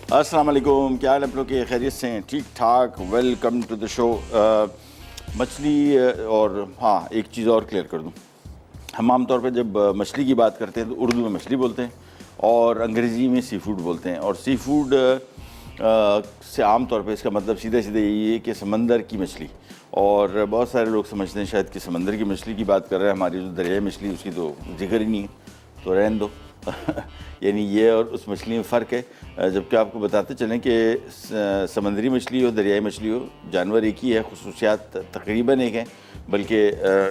अस्सलाम वालेकुम, क्या हाल आप लोग के? खैरियत से हैं? ठीक ठाक। Welcome to the show. मछली और हाँ, एक चीज़ और क्लियर कर दूं, हम आमतौर पे जब मछली की बात करते हैं तो उर्दू में मछली बोलते हैं और अंग्रेज़ी में सी फूड बोलते हैं। और सी फूड से आम तौर पे इसका मतलब सीधे सीधे यही है कि समंदर की मछली। और बहुत सारे लोग समझते हैं शायद कि समंदर की मछली की बात कर रहे हैं, हमारी जो दरियाई मछली उसकी तो जिक्र ही नहीं है, तो रहने दो। यानी ये और उस मछली में फ़र्क है। जबकि आपको बताते चलें कि समंदरी मछली हो, दरियाई मछली हो, जानवर एक ही है, खुसूसियात तकरीबन एक हैं, बल्कि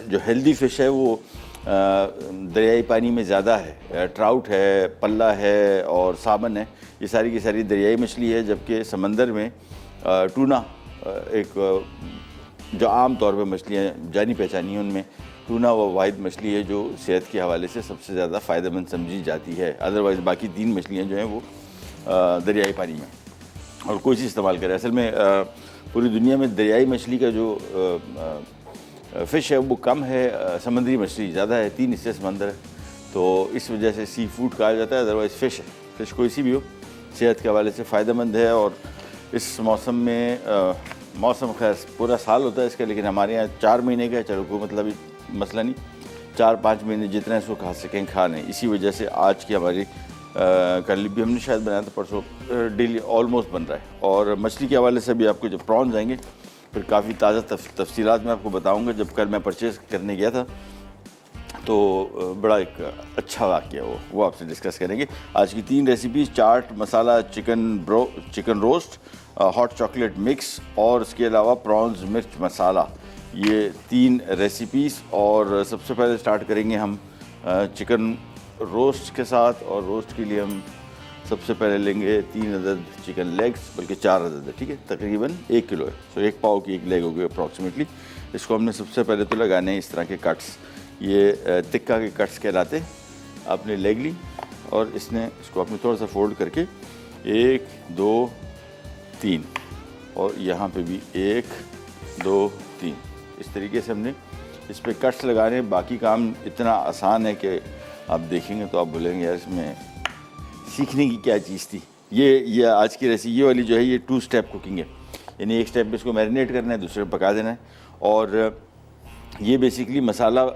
जो हेल्दी फ़िश है वो दरियाई पानी में ज़्यादा है। ट्राउट है, पल्ला है और सामन है, ये सारी की सारी दरियाई मछली है। जबकि समंदर में टूना एक जो आम तौर पे मछलियाँ जानी पहचानी हैं, उनमें टूना वो वाहिद मछली है जो सेहत के हवाले से सबसे ज़्यादा फ़ायदेमंद समझी जाती है। अदरवाइज़ बाकी 3 मछलियाँ जो हैं वो दरियाई पानी में और कोई चीज़ इस्तेमाल करें। असल में पूरी दुनिया में दरियाई मछली का जो फ़िश है वो कम है, समुद्री मछली ज़्यादा है। 3 हिस्से समंदर है, तो इस वजह से सी फूड कहा जाता है। अदरवाइज़ फ़िश है, फ़िश कोई सी भी हो, सेहत के हवाले से फ़ायदेमंद है। और इस मौसम में मौसम खैर पूरा साल होता है इसका, लेकिन हमारे यहाँ 4 महीने का है। चलो कोई मतलब मसला नहीं, 4-5 महीने जितना इसको खा सकें खा लें। इसी वजह से आज की हमारी कल भी हमने शायद बनाया था, परसों डेली ऑलमोस्ट बन रहा है। और मछली के हवाले से भी आपको जब प्रॉन्स आएंगे फिर काफ़ी ताज़ा तफसीलात मैं आपको बताऊँगा। जब कल मैं परचेज़ करने गया था तो बड़ा एक अच्छा वाक़या वो आपसे डिस्कस करेंगे। आज की 3 recipes, chaat masala chicken roast, hot chocolate mix और इसके अलावा प्रॉन्स मिर्च मसाला, ये 3 रेसिपीज़। और सबसे पहले स्टार्ट करेंगे हम चिकन रोस्ट के साथ। और रोस्ट के लिए हम सबसे पहले लेंगे 3 अदद चिकन लेग्स, बल्कि 4 अदद है, ठीक है, तकरीबन 1 किलो है, तो 1 पाव की 1 लेग हो गई अप्रॉक्सीमेटली। इसको हमने सबसे पहले तो लगाने हैं इस तरह के कट्स, ये टिक्का के कट्स कहलाते। आपने लेग ली और इसको आपने थोड़ा सा फोल्ड करके 1 2 3 और यहाँ पे भी 1 2 3 इस तरीके से हमने इस पर कट्स लगाने। बाकी काम इतना आसान है कि आप देखेंगे तो आप बोलेंगे यार इसमें सीखने की क्या चीज़ थी। ये आज की रेसिपी ये वाली जो है ये 2 स्टेप कुकिंग है, यानी एक स्टेप में इसको मैरिनेट करना है, दूसरे में पका देना है। और ये बेसिकली मसाला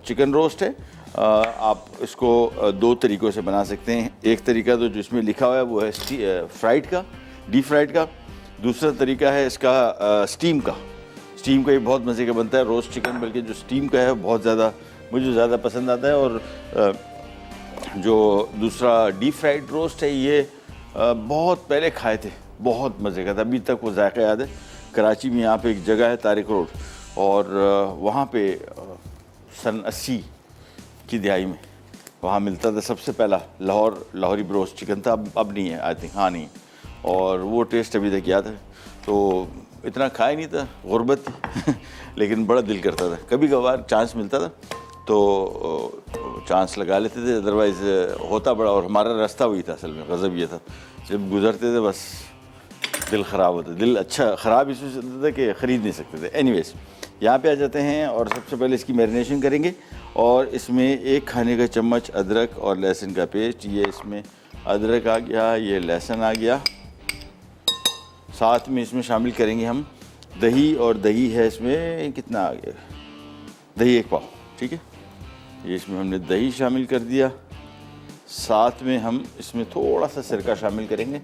चिकन रोस्ट है। आप इसको 2 तरीक़ों से बना सकते हैं। एक तरीका तो जो इसमें लिखा हुआ है वो है फ्राइड का, डीप फ्राइड का। दूसरा तरीका है इसका स्टीम का। स्टीम का ये बहुत मज़े का बनता है रोस्ट चिकन, बल्कि जो स्टीम का है बहुत ज़्यादा मुझे ज़्यादा पसंद आता है। और जो दूसरा डीप फ्राइड रोस्ट है ये बहुत पहले खाए थे, बहुत मज़े का था, अभी तक वो जायका याद है। कराची में यहाँ पे एक जगह है तारिक रोड, और वहाँ पे सन 80 की दिहाई में वहाँ मिलता था सबसे पहला लाहौरी ब्रोस्ट चिकन था। अब नहीं है, आई थिंक, हाँ नहीं। और वो टेस्ट अभी तक याद है। तो इतना खाया नहीं था, गुर्बत थी लेकिन बड़ा दिल करता था, कभी कभार चांस मिलता था तो चांस लगा लेते थे, अदरवाइज़ होता बड़ा। और हमारा रास्ता वही था, असल में गज़ब ये था, जब गुज़रते थे बस दिल ख़राब होता। दिल अच्छा ख़राब इसमें से होता था कि ख़रीद नहीं सकते थे। एनीवेज़, यहाँ पे आ जाते हैं और सबसे पहले इसकी मैरिनेशन करेंगे। और इसमें 1 खाने का चम्मच अदरक और लहसुन का पेस्ट, ये इसमें अदरक आ गया, ये लहसुन आ गया। साथ में इसमें शामिल करेंगे हम दही, और दही है इसमें कितना आ गया, दही 1 पाव, ठीक है। ये इसमें हमने दही शामिल कर दिया। साथ में हम इसमें थोड़ा सा सिरका शामिल करेंगे,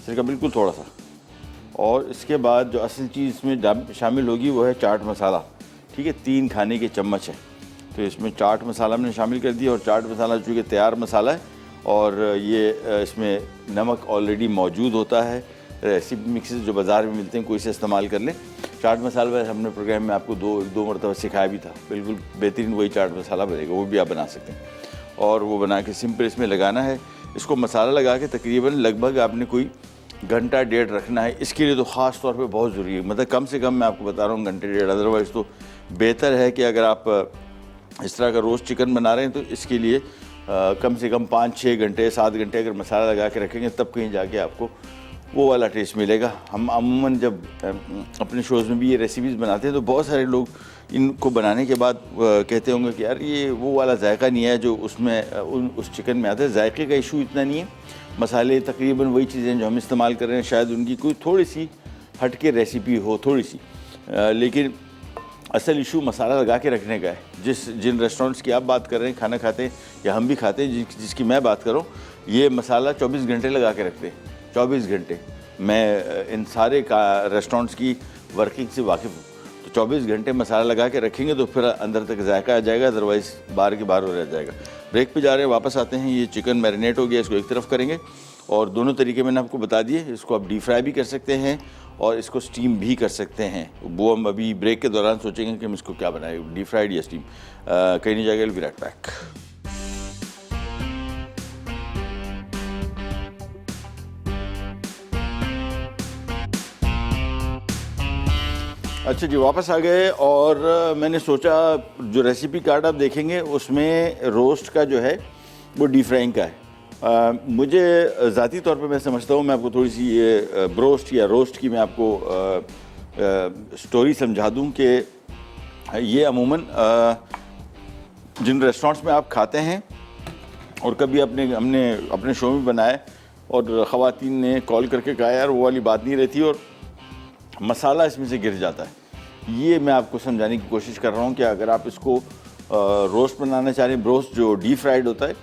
सिरका बिल्कुल थोड़ा सा। और इसके बाद जो असल चीज़ इसमें शामिल होगी वो है चाट मसाला, ठीक है, 3 खाने के चम्मच है। तो इसमें चाट मसाला हमने शामिल कर दिया। और चाट मसाला चूँकि तैयार मसाला है और ये इसमें नमक ऑलरेडी मौजूद होता है। रेसिपी मिक्सेस जो बाज़ार में मिलते हैं कोई से इस्तेमाल कर लें। चाट मसाला वैसे हमने प्रोग्राम में आपको दो मरतबा सिखाया भी था, बिल्कुल बेहतरीन वही चाट मसाला बनेगा, वो भी आप बना सकते हैं। और वो बना के सिंपल इसमें लगाना है। इसको मसाला लगा के तकरीबन लगभग आपने कोई घंटा डेढ़ रखना है। इसके लिए तो ख़ास तौर पे बहुत ज़रूरी है, मतलब कम से कम मैं आपको बता रहा हूँ घंटे डेढ़। अदरवाइज़ तो बेहतर है कि अगर आप इस तरह का रोस्ट चिकन बना रहे हैं तो इसके लिए कम से कम 5-6 घंटे 7 घंटे अगर मसाला लगा के रखेंगे तब कहीं जाके आपको वो वाला टेस्ट मिलेगा। हम अमूमन जब अपने शोज़ में भी ये रेसिपीज़ बनाते हैं तो बहुत सारे लोग इनको बनाने के बाद कहते होंगे कि यार ये वो वाला जायका नहीं है जो उसमें उस चिकन में आता है। जायके का इशू इतना नहीं है, मसाले तकरीबन वही चीज़ें जो हम इस्तेमाल कर रहे हैं, शायद उनकी कोई थोड़ी सी हट के रेसिपी हो थोड़ी सी, लेकिन असल इशू मसाला लगा के रखने का है। जिन रेस्टोरेंट्स की आप बात कर रहे हैं, खाना खाते हैं या हम भी खाते हैं, जिसकी मैं बात कर रहा हूँ, ये मसाला 24 घंटे लगा के रखते हैं। 24 घंटे। मैं इन सारे का रेस्टोरेंट्स की वर्किंग से वाकिफ़ हूँ। तो 24 घंटे मसाला लगा के रखेंगे तो फिर अंदर तक जायका आ जाएगा, अदरवाइज़ बाहर के बाहर हो रह जाएगा। ब्रेक पे जा रहे हैं, वापस आते हैं। ये चिकन मैरिनेट हो गया, इसको एक तरफ करेंगे और दोनों तरीके मैंने आपको बता दिए। इसको आप डीप फ्राई भी कर सकते हैं और इसको स्टीम भी कर सकते हैं। वो हम अभी ब्रेक के दौरान सोचेंगे कि हम इसको क्या बनाएं, डीप फ्राइड या स्टीम। कहीं नहीं जाएगा, विल बी राइट बैक। अच्छा जी, वापस आ गए और मैंने सोचा जो रेसिपी कार्ड आप देखेंगे उसमें रोस्ट का जो है वो डीप फ्राइंग का है। मुझे ज़ाती तौर पे मैं समझता हूँ, मैं आपको थोड़ी सी ये ब्रोस्ट या रोस्ट की मैं आपको स्टोरी समझा दूँ कि ये अमूमन जिन रेस्टोरेंट्स में आप खाते हैं और कभी हमने अपने शो में बनाया और ख़वातीन ने कॉल करके कहा यार वो वाली बात नहीं रहती और मसाला इसमें से गिर जाता है। ये मैं आपको समझाने की कोशिश कर रहा हूँ कि अगर आप इसको रोस्ट बनाना चाह रहे हैं, ब्रोस्ट जो डीप फ्राइड होता है,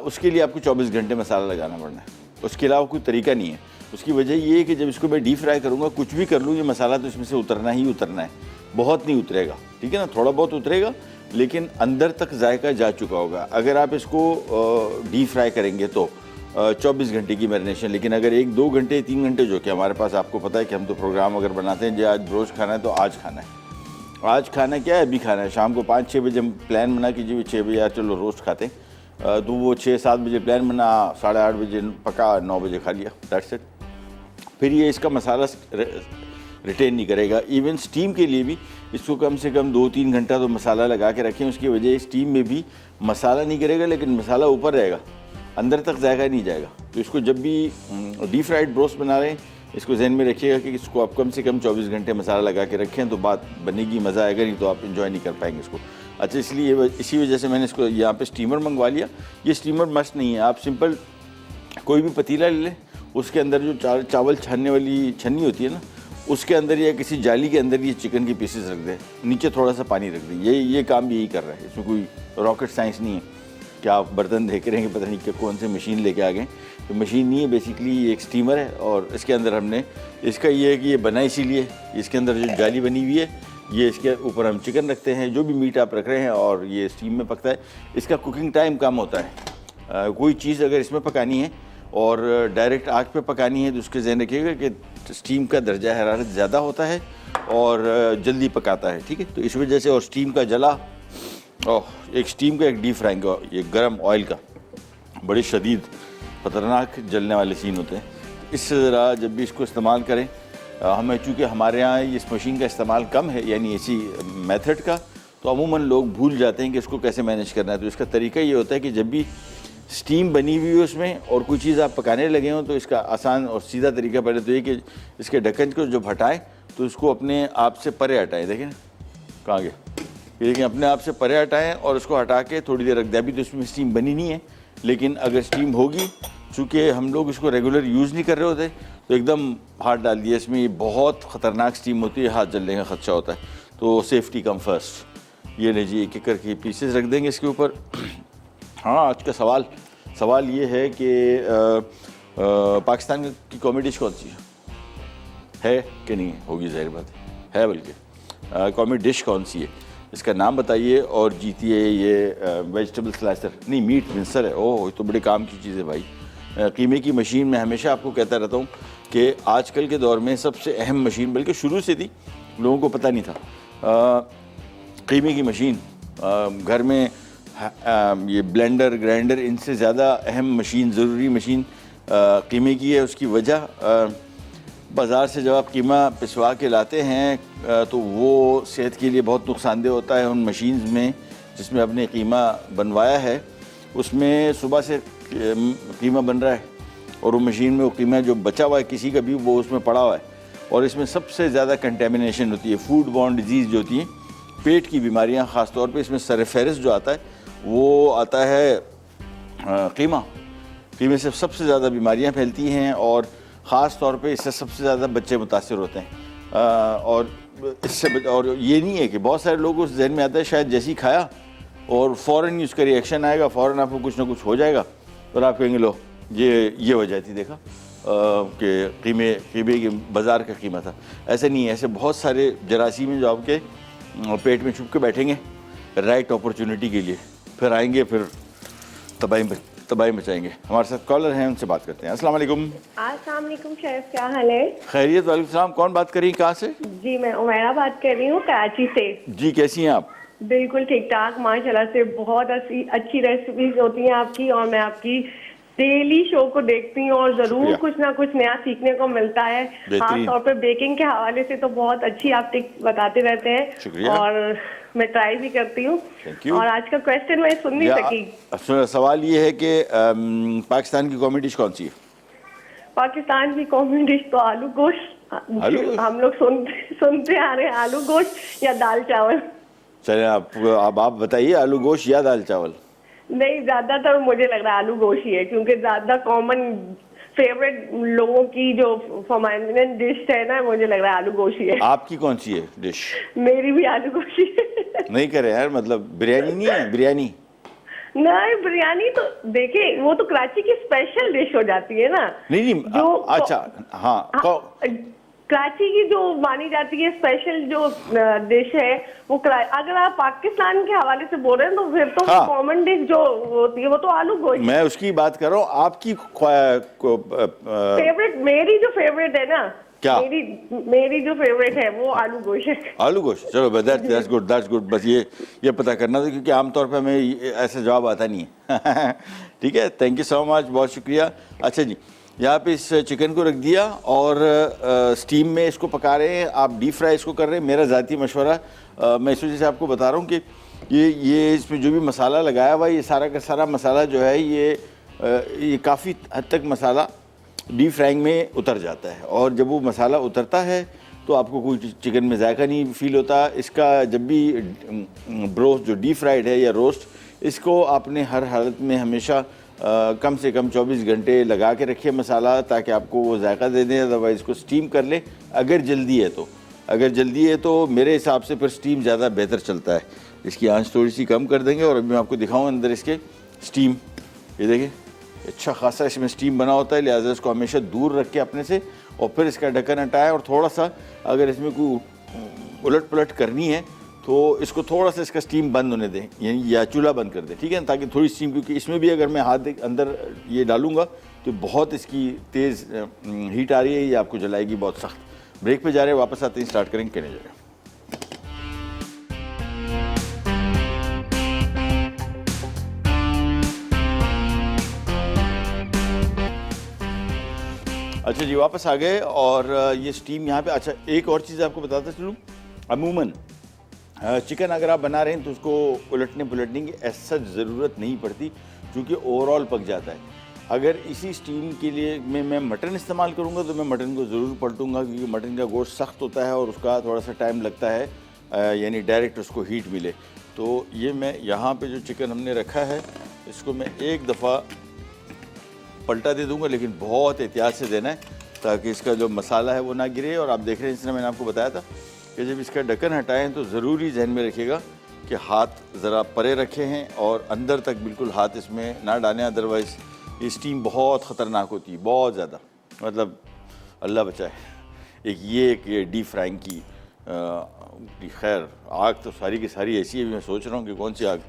उसके लिए आपको 24 घंटे मसाला लगाना पड़ना है। उसके अलावा कोई तरीका नहीं है। उसकी वजह ये है कि जब इसको मैं डीप फ्राई करूँगा, कुछ भी कर लूँ, ये मसाला तो इसमें से उतरना ही उतरना है। बहुत नहीं उतरेगा, ठीक है ना, थोड़ा बहुत उतरेगा, लेकिन अंदर तक जायका जा चुका होगा। अगर आप इसको डीप फ्राई करेंगे तो 24 घंटे की मैरिनेशन। लेकिन अगर 1-2 घंटे 3 घंटे जो कि हमारे पास, आपको पता है कि हम तो प्रोग्राम अगर बनाते हैं, जो आज ब्रोस्ट खाना है तो आज खाना है, आज खाना क्या है, अभी खाना है। शाम को 5-6 बजे हम प्लान बना कीजिए 6 बजे यार चलो रोस्ट खाते हैं, तो वो 6-7 बजे प्लान बना, 8:30 बजे पका, 9 बजे खा लिया, दैट्स इट। फिर ये इसका मसाला रिटेन नहीं करेगा। इवन स्टीम के लिए भी इसको कम से कम 2-3 घंटा तो मसाला लगा के रखें। उसकी वजह स्टीम में भी मसाला नहीं करेगा, लेकिन मसाला ऊपर रहेगा, अंदर तक जाएगा नहीं जाएगा। तो इसको जब भी डीप फ्राइड ब्रोस्ट बना रहे हैं, इसको जहन में रखिएगा कि इसको आप कम से कम 24 घंटे मसाला लगा के रखें तो बात बनेगी, मज़ा आएगा, नहीं तो आप इन्जॉय नहीं कर पाएंगे इसको। अच्छा, इसलिए इसी वजह से मैंने इसको यहाँ पे स्टीमर मंगवा लिया। ये स्टीमर मस्ट नहीं है, आप सिंपल कोई भी पतीला ले लें, उसके अंदर जो चावल छानने वाली छन्नी होती है ना, उसके अंदर या किसी जाली के अंदर ये चिकन के पीसेस रख दें, नीचे थोड़ा सा पानी रख दें। ये काम यही कर रहा है, इसमें कोई रॉकेट साइंस नहीं है कि आप बर्तन देख रहे हैं कि पता नहीं कि कौन से मशीन लेके आ गए। तो मशीन नहीं है, बेसिकली ये एक स्टीमर है और इसके अंदर हमने, इसका ये है कि ये बना इसीलिए, इसके अंदर जो जाली बनी हुई है, ये इसके ऊपर हम चिकन रखते हैं, जो भी मीट आप रख रहे हैं, और ये स्टीम में पकता है। इसका कुकिंग टाइम कम होता है। कोई चीज़ अगर इसमें पकानी है और डायरेक्ट आग पे पकानी है तो उसके ज़हन रखिएगा कि स्टीम का दर्जा हरारत ज़्यादा होता है और जल्दी पकाता है, ठीक है। तो इस वजह से, और स्टीम का जला, एक स्टीम का, एक डीप फ्राइंग का, ये गर्म ऑयल का, बड़े शदीद ख़तरनाक जलने वाले सीन होते हैं। इससे ज़रा जब भी इसको इस्तेमाल करें, हमें चूँकि हमारे यहाँ इस मशीन का इस्तेमाल कम है, यानी इसी मेथड का, तो अमूमन लोग भूल जाते हैं कि इसको कैसे मैनेज करना है। तो इसका तरीका ये होता है कि जब भी स्टीम बनी हुई हो उसमें और कोई चीज़ आप पकाने लगे हो, तो इसका आसान और सीधा तरीका पहले तो ये कि इसके ढक्कन को जब हटाएं तो इसको अपने आप से परे हटाएं। देखें कहाँ गया, ये देखिए, अपने आप से परे हटाएं और उसको हटा के थोड़ी देर रख दें। अभी तो इसमें स्टीम बनी नहीं है, लेकिन अगर स्टीम होगी, चूँकि हम लोग इसको रेगुलर यूज़ नहीं कर रहे होते, तो एकदम हाथ डाल दिया इसमें, ये बहुत ख़तरनाक स्टीम होती है, हाथ जलने का खदशा होता है। तो सेफ्टी कम फर्स्ट। ये लीजिए, एक एक करके पीसेस रख देंगे इसके ऊपर। हाँ, आज का सवाल ये है कि पाकिस्तान की कॉमेडी डिश कौन सी है कि नहीं है? होगी, ज़ाहिर बात है बल्कि कॉमेडी डिश कौन सी है, इसका नाम बताइए और जीतिए ये वेजिटेबल स्लाइसर, नहीं मीट मिक्सर है। ओह, तो बड़े काम की चीज़ है भाई। कीमे की मशीन, मैं हमेशा आपको कहता रहता हूँ कि आजकल के दौर में सबसे अहम मशीन, बल्कि शुरू से थी, लोगों को पता नहीं था, कीमे की मशीन। घर में ये ब्लेंडर, ग्राइंडर, इनसे ज़्यादा अहम मशीन, ज़रूरी मशीन कीमे की है। उसकी वजह, बाज़ार से जब आप कीमा पिसवा के लाते हैं तो वो सेहत के लिए बहुत नुकसानदेह होता है। उन मशीन्स में जिसमें आपने कीमा बनवाया है, उसमें सुबह से कीमा बन रहा है और वो मशीन में वो कीमा जो बचा हुआ है किसी का भी वो उसमें पड़ा हुआ है, और इसमें सबसे ज़्यादा कंटेमिनेशन होती है, फूड बॉर्न डिजीज़ जो होती हैं, पेट की बीमारियाँ ख़ास तौर पे इसमें सरफहरिस्त जो आता है वो आता है कीमा। कीमे से सबसे ज़्यादा बीमारियाँ फैलती हैं और ख़ास तौर पे इससे सबसे ज़्यादा बच्चे मुतासर होते हैं। और इससे और ये नहीं है कि बहुत सारे लोग उस जहन में आता है शायद जैसे ही खाया और फ़ौरन ही उसका रिएक्शन आएगा, फ़ौरन आपको कुछ ना कुछ हो जाएगा और आप कहेंगे लो ये वजह थी, देखा कि कीमे की बाज़ार का कीमा था। ऐसे नहीं है, ऐसे बहुत सारे जरासीम हैं जो आपके पेट में छुप के बैठेंगे राइट अपॉर्चुनिटी के लिए, फिर आएंगे, फिर तबाही मचाएंगे। हमारे साथ कॉलर हैं, उनसे बात करते हैं। अस्सलाम वालेकुम। अस्सलाम वालेकुम शेफ, क्या हाल है? खैरियत? वालेकुम सलाम। कौन बात कर रही है, कहाँ से? जी मैं उमैरा बात कर रही हूँ कराची से। जी कैसी हैं आप? बिल्कुल ठीक ठाक माशाल्लाह से। बहुत अच्छी रेसिपीज होती हैं आपकी और मैं आपकी डेली शो को देखती हूँ और जरूर कुछ ना कुछ नया सीखने को मिलता है। खास तौर पे बेकिंग के हवाले से तो बहुत अच्छी आप टिप्स बताते रहते हैं और मैं ट्राई भी करती हूँ। और आज का क्वेश्चन मैं सुन नहीं सकी। सवाल ये है कि पाकिस्तान की कॉमन डिश कौन सी है? पाकिस्तान की कॉमन डिश तो आलू गोश्त। हम लोग सुनते आ रहे हैं आलू गोश्त या दाल चावल। चले आप बताइए, आलू गोश्त या दाल चावल? नहीं, ज्यादातर मुझे लग रहा है आलू गोश्त ही है, क्योंकि ज्यादा कॉमन फेवरेट लोगों की जो परमानेंट डिश है ना, मुझे लग रहा है आलू गोश्त ही है। आपकी कौन सी है डिश? मेरी भी आलू गोश्त ही है। नहीं करे यार, मतलब बिरयानी नहीं है? बिरयानी नहीं, बिरयानी तो देखे वो तो कराची की स्पेशल डिश हो जाती है ना। नहीं जो अच्छा हाँ कराची की जो मानी जाती है स्पेशल जो डिश है वो अगर आप पाकिस्तान के हवाले से बोल रहे हैं तो फिर तो कॉमन डिश जो होती है वो तो आलू गोश्त। मैं उसकी बात कर रहा हूँ। आपकी फेवरेट, मेरी जो फेवरेट है ना, क्या मेरी जो फेवरेट है वो आलू गोश्त है। आलू गोश्त, चलो दैट्स गुड। बस ये पता करना था, क्योंकि आमतौर पर हमें ऐसा जवाब आता नहीं है। ठीक है, थैंक यू सो मच, बहुत शुक्रिया। अच्छा जी, यहाँ पे इस चिकन को रख दिया और स्टीम में इसको पका रहे हैं। आप डीप फ्राई इसको कर रहे हैं। मेरा ज़ाती मशवरा, मैं इस वजह से आपको बता रहा हूँ कि ये इसमें जो भी मसाला लगाया हुआ है, ये सारा का सारा मसाला जो है ये काफ़ी हद तक मसाला डीप फ्राइंग में उतर जाता है, और जब वो मसाला उतरता है तो आपको कोई चिकन में जायका नहीं फील होता। इसका जब भी ब्रोस्ट जो डीप फ्राइड है या रोस्ट, इसको आपने हर हालत में हमेशा कम से कम 24 घंटे लगा के रखिए मसाला, ताकि आपको वो जायका दे दें। अदरवाइज़ इसको स्टीम कर ले अगर जल्दी है तो मेरे हिसाब से फिर स्टीम ज़्यादा बेहतर चलता है। इसकी आंच थोड़ी सी कम कर देंगे और अभी मैं आपको दिखाऊँ अंदर इसके स्टीम। ये देखिए अच्छा खासा इसमें स्टीम बना होता है, लिहाजा इसको हमेशा दूर रख के अपने से, और फिर इसका ढक्कन हटाएं। और थोड़ा सा अगर इसमें कोई उलट पलट करनी है तो इसको थोड़ा सा इसका स्टीम बंद होने दें, यानी या चूल्हा बंद कर दें, ठीक है, ताकि थोड़ी स्टीम, क्योंकि इसमें भी अगर मैं हाथ अंदर ये डालूंगा तो बहुत इसकी तेज़ हीट आ रही है, ये आपको जलाएगी बहुत सख्त। ब्रेक पे जा रहे हैं, वापस आते हैं, स्टार्ट करेंगे, कहने जा रहे हैं। अच्छा जी, वापस आ गए और ये स्टीम यहाँ पे। अच्छा, एक और चीज़ आपको बताता चलूँ, अमूमन चिकन अगर आप बना रहे हैं तो उसको उलटने पुलटने की ऐसा ज़रूरत नहीं पड़ती, क्योंकि ओवरऑल पक जाता है। अगर इसी स्टीम के लिए मैं मटन इस्तेमाल करूँगा तो मैं मटन को ज़रूर पलटूँगा, क्योंकि मटन का गोश्त सख्त होता है और उसका थोड़ा सा टाइम लगता है, यानी डायरेक्ट उसको हीट मिले। तो ये मैं यहाँ पे जो चिकन हमने रखा है इसको मैं एक दफ़ा पलटा दे दूँगा, लेकिन बहुत एहतियात से देना है ताकि इसका जो मसाला है वो ना गिरे। और आप देख रहे हैं, इसलिए मैंने आपको बताया था कि जब इसका ढक्कन हटाएं तो ज़रूरी जहन में रखिएगा कि हाथ ज़रा परे रखे हैं और अंदर तक बिल्कुल हाथ इसमें ना डालें, अदरवाइज़ ये स्टीम बहुत ख़तरनाक होती है, बहुत ज़्यादा, मतलब अल्लाह बचाए। एक डीप फ्राइंग की खैर आग तो सारी की सारी ऐसी है, मैं सोच रहा हूँ कि कौन सी आग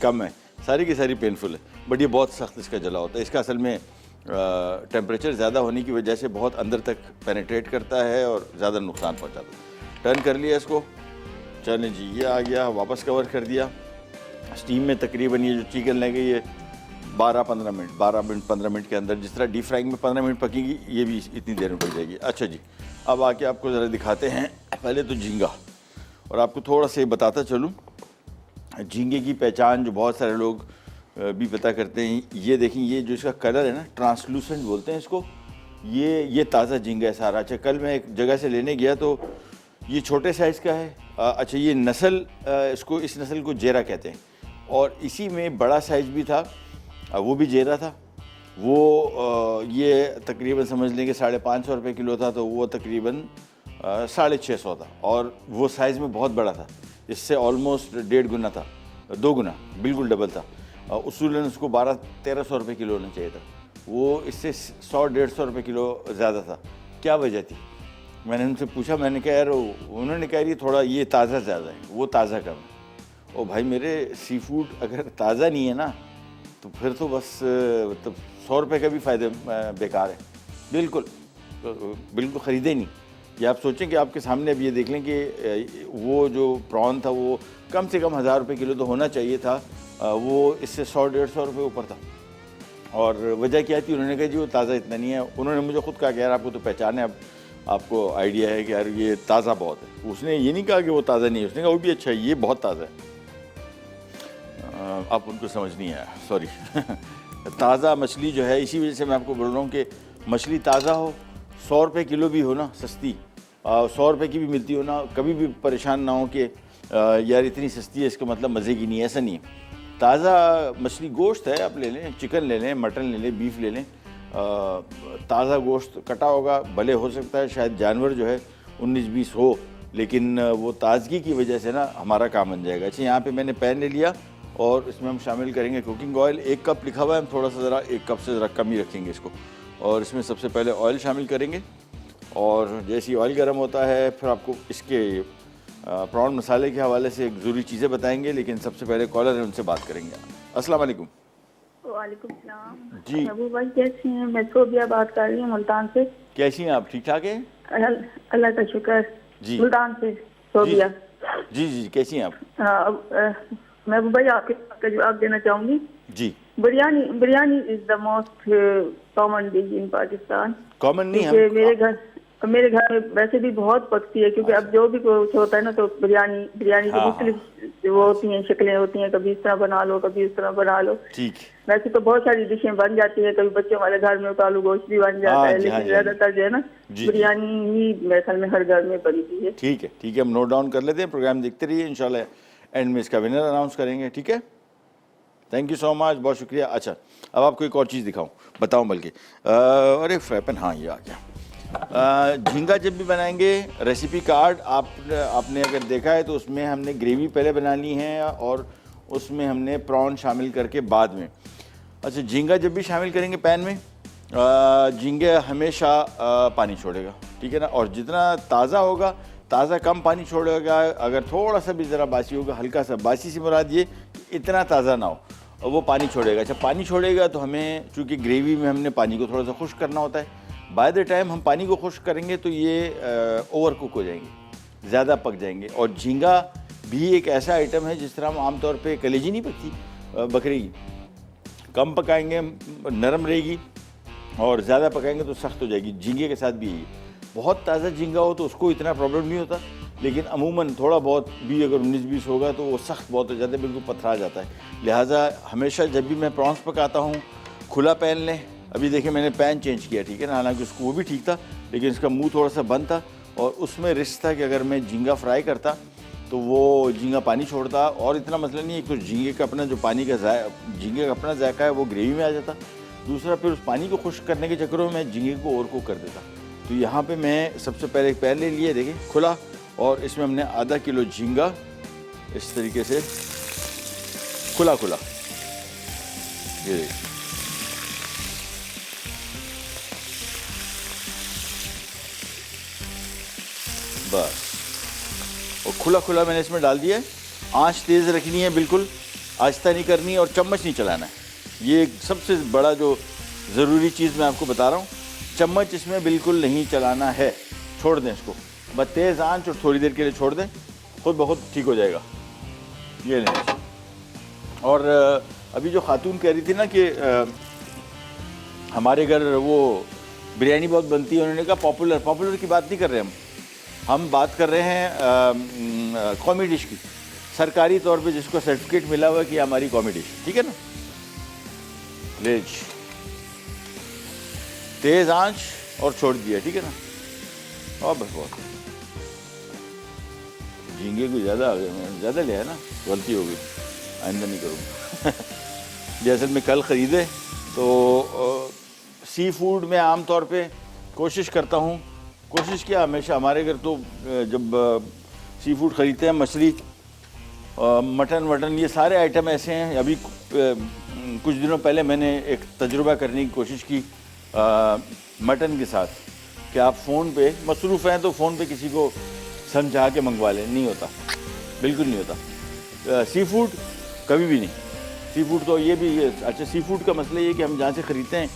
कम है, सारी की सारी पेनफुल है, बट ये बहुत सख्त इसका जला होता है। इसका असल में टेम्परेचर ज़्यादा होने की वजह से बहुत अंदर तक पेनिट्रेट करता है और ज़्यादा नुकसान पहुंचाता है। टर्न कर लिया इसको, चले जी, ये आ गया, वापस कवर कर दिया। स्टीम में तकरीबन ये जो चिकन लगे ये 12-15 मिनट के अंदर, जिस तरह डीप फ्राइंग में 15 मिनट पकेगी, ये भी इतनी देर में पक जाएगी। अच्छा जी, अब आके आपको ज़रा दिखाते हैं पहले तो झींगा, और आपको थोड़ा सा बताता चलूँ झींगे की पहचान जो बहुत सारे लोग भी पता करते हैं। ये देखें, ये जो इसका कलर है ना, ट्रांसलूसेंट बोलते हैं इसको। ये ताज़ा झींगा है सारा। अच्छा, कल मैं एक जगह से लेने गया तो ये छोटे साइज़ का है। अच्छा, ये नस्ल इसको, इस नस्ल को जेरा कहते हैं। और इसी में बड़ा साइज़ भी था, वो भी जेरा था। वो ये तकरीबन समझ लें कि 550 रुपये किलो था, तो वो तकरीबन 650 था। और वो साइज़ में बहुत बड़ा था, इससे ऑलमोस्ट 1.5 गुना था, 2 गुना, बिल्कुल डबल था। उसूलन उसको 1200-1300 रुपये किलो होना चाहिए था, वो इससे 100-150 रुपये किलो ज़्यादा था। क्या वजह थी? मैंने उनसे पूछा, मैंने कहा यार, उन्होंने कहा ये थोड़ा ये ताज़ा ज़्यादा है, वो ताज़ा कम है। ओ भाई मेरे, सी फूड अगर ताज़ा नहीं है ना, तो फिर तो बस मतलब 100 रुपये का भी फ़ायदे बेकार है। बिल्कुल बिल्कुल ख़रीदे नहीं। ये आप सोचें कि आपके सामने अब ये देख लें कि वो जो प्रॉन था वो कम से कम 1000 रुपये किलो तो होना चाहिए था, वो इससे 100-150 रुपये ऊपर था। और वजह क्या थी? उन्होंने कहा जी वो ताज़ा इतना नहीं है। उन्होंने मुझे खुद कहा कि यार आपको तो पहचान है, अब आपको आइडिया है कि यार ये ताज़ा बहुत है। उसने ये नहीं कहा कि वो ताज़ा नहीं है, उसने कहा वो भी अच्छा है, ये बहुत ताज़ा है। आप उनको समझ नहीं आया, सॉरी। ताज़ा मछली जो है, इसी वजह से मैं आपको बोल रहा हूँ कि मछली ताज़ा हो, 100 रुपये किलो भी हो ना सस्ती, 100 रुपये की भी मिलती हो ना, कभी भी परेशान ना हो कि यार इतनी सस्ती है, इसका मतलब मज़े की नहीं है। ऐसा नहीं है। ताज़ा मछली गोश्त है, आप ले लें, चिकन ले लें, मटन ले लें, बीफ ले लें, ताज़ा गोश्त कटा होगा, भले हो सकता है शायद जानवर जो है 19-20 हो, लेकिन वो ताज़गी की वजह से ना हमारा काम बन जाएगा। अच्छा, यहाँ पे मैंने पैन ले लिया और इसमें हम शामिल करेंगे कुकिंग ऑयल। 1 कप लिखा हुआ है, हम थोड़ा सा ज़रा 1 कप से ज़रा कम ही रखेंगे इसको। और इसमें सबसे पहले ऑयल शामिल करेंगे, और जैसे ही ऑयल गर्म होता है फिर आपको इसके प्रॉन मसाले के हवाले से ज़रूरी चीज़ें बताएंगे, लेकिन सबसे पहले कॉलर है, उनसे बात करेंगे। अस्सलाम वालेकुम। वालेकुम सलाम जी, अबू भाई, कैसी हैं? मैं सोबिया बात कर रही हूँ मुल्तान से। कैसी हैं आप? ठीक ठाक हैं? अल्लाह का शुक्र। जी, मुल्तान से सोबिया। जी जी, कैसी हैं आप? मैं अबू भाई आपके का जवाब देना चाहूँगी। जी, biryani is the most common dish in Pakistan. Common नहीं क्योंकि हम। मेरे घर में वैसे भी बहुत पकती है, क्योंकि अब जो भी कुछ होता है ना, तो बिरयानी की हाँ, मुख्तलिफ वो होती हैं, शक्लें होती हैं, कभी इस तरह बना लो, कभी इस तरह बना लो। ठीक। वैसे तो बहुत सारी डिशें बन जाती है, कभी बच्चों वाले घर में तो आलू गोश्त भी बन जाता है, लेकिन ज्यादातर जो है ना बिरयानी ही मेरे ख्याल में हर घर में बनती है। ठीक है, ठीक है, हम नोट डाउन कर लेते हैं, प्रोग्राम देखते रहिए, इंशाल्लाह एंड में इसका विनर अनाउंस करेंगे। ठीक है, थैंक यू सो मच, बहुत शुक्रिया। अच्छा, अब आपको एक और चीज़ दिखाऊं, बताऊं बल्कि, अरे फ्राइपैन, हाँ ये आ गया। झींगा जब भी बनाएंगे, रेसिपी कार्ड आपने अगर देखा है तो उसमें हमने ग्रेवी पहले बनानी है और उसमें हमने प्रॉन शामिल करके बाद में। अच्छा, झींगा जब भी शामिल करेंगे पैन में, झींगे हमेशा पानी छोड़ेगा, ठीक है ना। और जितना ताज़ा होगा, ताज़ा कम पानी छोड़ेगा, अगर थोड़ा सा भी ज़रा बासी होगा, हल्का सा बासी से मुराद ये इतना ताज़ा ना हो, और वो पानी छोड़ेगा। अच्छा, पानी छोड़ेगा तो हमें, चूँकि ग्रेवी में हमने पानी को थोड़ा सा खुश्क करना होता है, बाय द टाइम हम पानी को खुश्क करेंगे तो ये ओवर कुक हो जाएंगे, ज़्यादा पक जाएंगे। और झींगा भी एक ऐसा आइटम है जिस तरह हम आमतौर पे कलेजी नहीं पकती बकरी की, कम पकाएंगे नरम रहेगी, और ज़्यादा पकाएंगे तो सख्त हो जाएगी। झींगे के साथ भी यही, बहुत ताज़ा झींगा हो तो उसको इतना प्रॉब्लम नहीं होता, लेकिन अमूमन थोड़ा बहुत भी अगर 19-20 होगा तो वो सख्त बहुत हो जाता है, बिल्कुल पथरा जाता है। लिहाजा हमेशा जब भी मैं प्रॉन्स पकाता हूँ, खुला पैन लें। अभी देखिए मैंने पैन चेंज किया, ठीक है ना, हालांकि उसको वो भी ठीक था, लेकिन इसका मुंह थोड़ा सा बंद था, और उसमें रिस्क था कि अगर मैं झींगा फ्राई करता तो वो झींगा पानी छोड़ता, और इतना मसला नहीं है, तो झींगे का अपना जो पानी का झींगे का अपना जायका है वो ग्रेवी में आ जाता। दूसरा, फिर उस पानी को खुश्क करने के चक्करों में मैं झींगे को ओवर कुक कर देता। तो यहाँ पे मैं सबसे पहले एक पैन ले लिए, देखिए खुला, और इसमें हमने आधा किलो झींगा इस तरीके से खुला, ये देखिए, बस, और खुला मैंने इसमें डाल दिया है। आंच तेज़ रखनी है, बिल्कुल आहिस्ता नहीं करनी है, और चम्मच नहीं चलाना है। ये सबसे बड़ा जो ज़रूरी चीज़ मैं आपको बता रहा हूँ, चम्मच इसमें बिल्कुल नहीं चलाना है, छोड़ दें इसको, बस तेज़ आंच और थोड़ी देर के लिए छोड़ दें, खुद बहुत ठीक हो जाएगा। ये लें। और अभी जो खातून कह रही थी ना कि हमारे घर वो बिरयानी बहुत बनती है, उन्होंने कहा पॉपुलर की बात नहीं कर रहे हम बात कर रहे हैं कौमी डिश की, सरकारी तौर पे जिसको सर्टिफिकेट मिला हुआ है कि हमारी कौमी डिश, ठीक है ना। लेज तेज आंच और छोड़ दिया, ठीक है ना। और बस बहुत झींगे को ज़्यादा आ गए, मैंने ज़्यादा लिया है ना, गलती हो गई, आइंदा नहीं करूँगा। जैसे मैं कल ख़रीदे तो सी फूड में आम तौर पे कोशिश करता हूँ, कोशिश किया हमेशा, हमारे घर तो जब सी फूड ख़रीदते हैं, मछली मटन वटन ये सारे आइटम ऐसे हैं। अभी कुछ दिनों पहले मैंने एक तजुर्बा करने की कोशिश की मटन के साथ कि आप फ़ोन पे मसरूफ़ हैं तो फ़ोन पे किसी को समझा के मंगवा लें, नहीं होता, बिल्कुल नहीं होता। सी फूड कभी भी नहीं। सी फूड तो ये भी अच्छा, सी फूड का मसला ये कि हम जहाँ से ख़रीदते हैं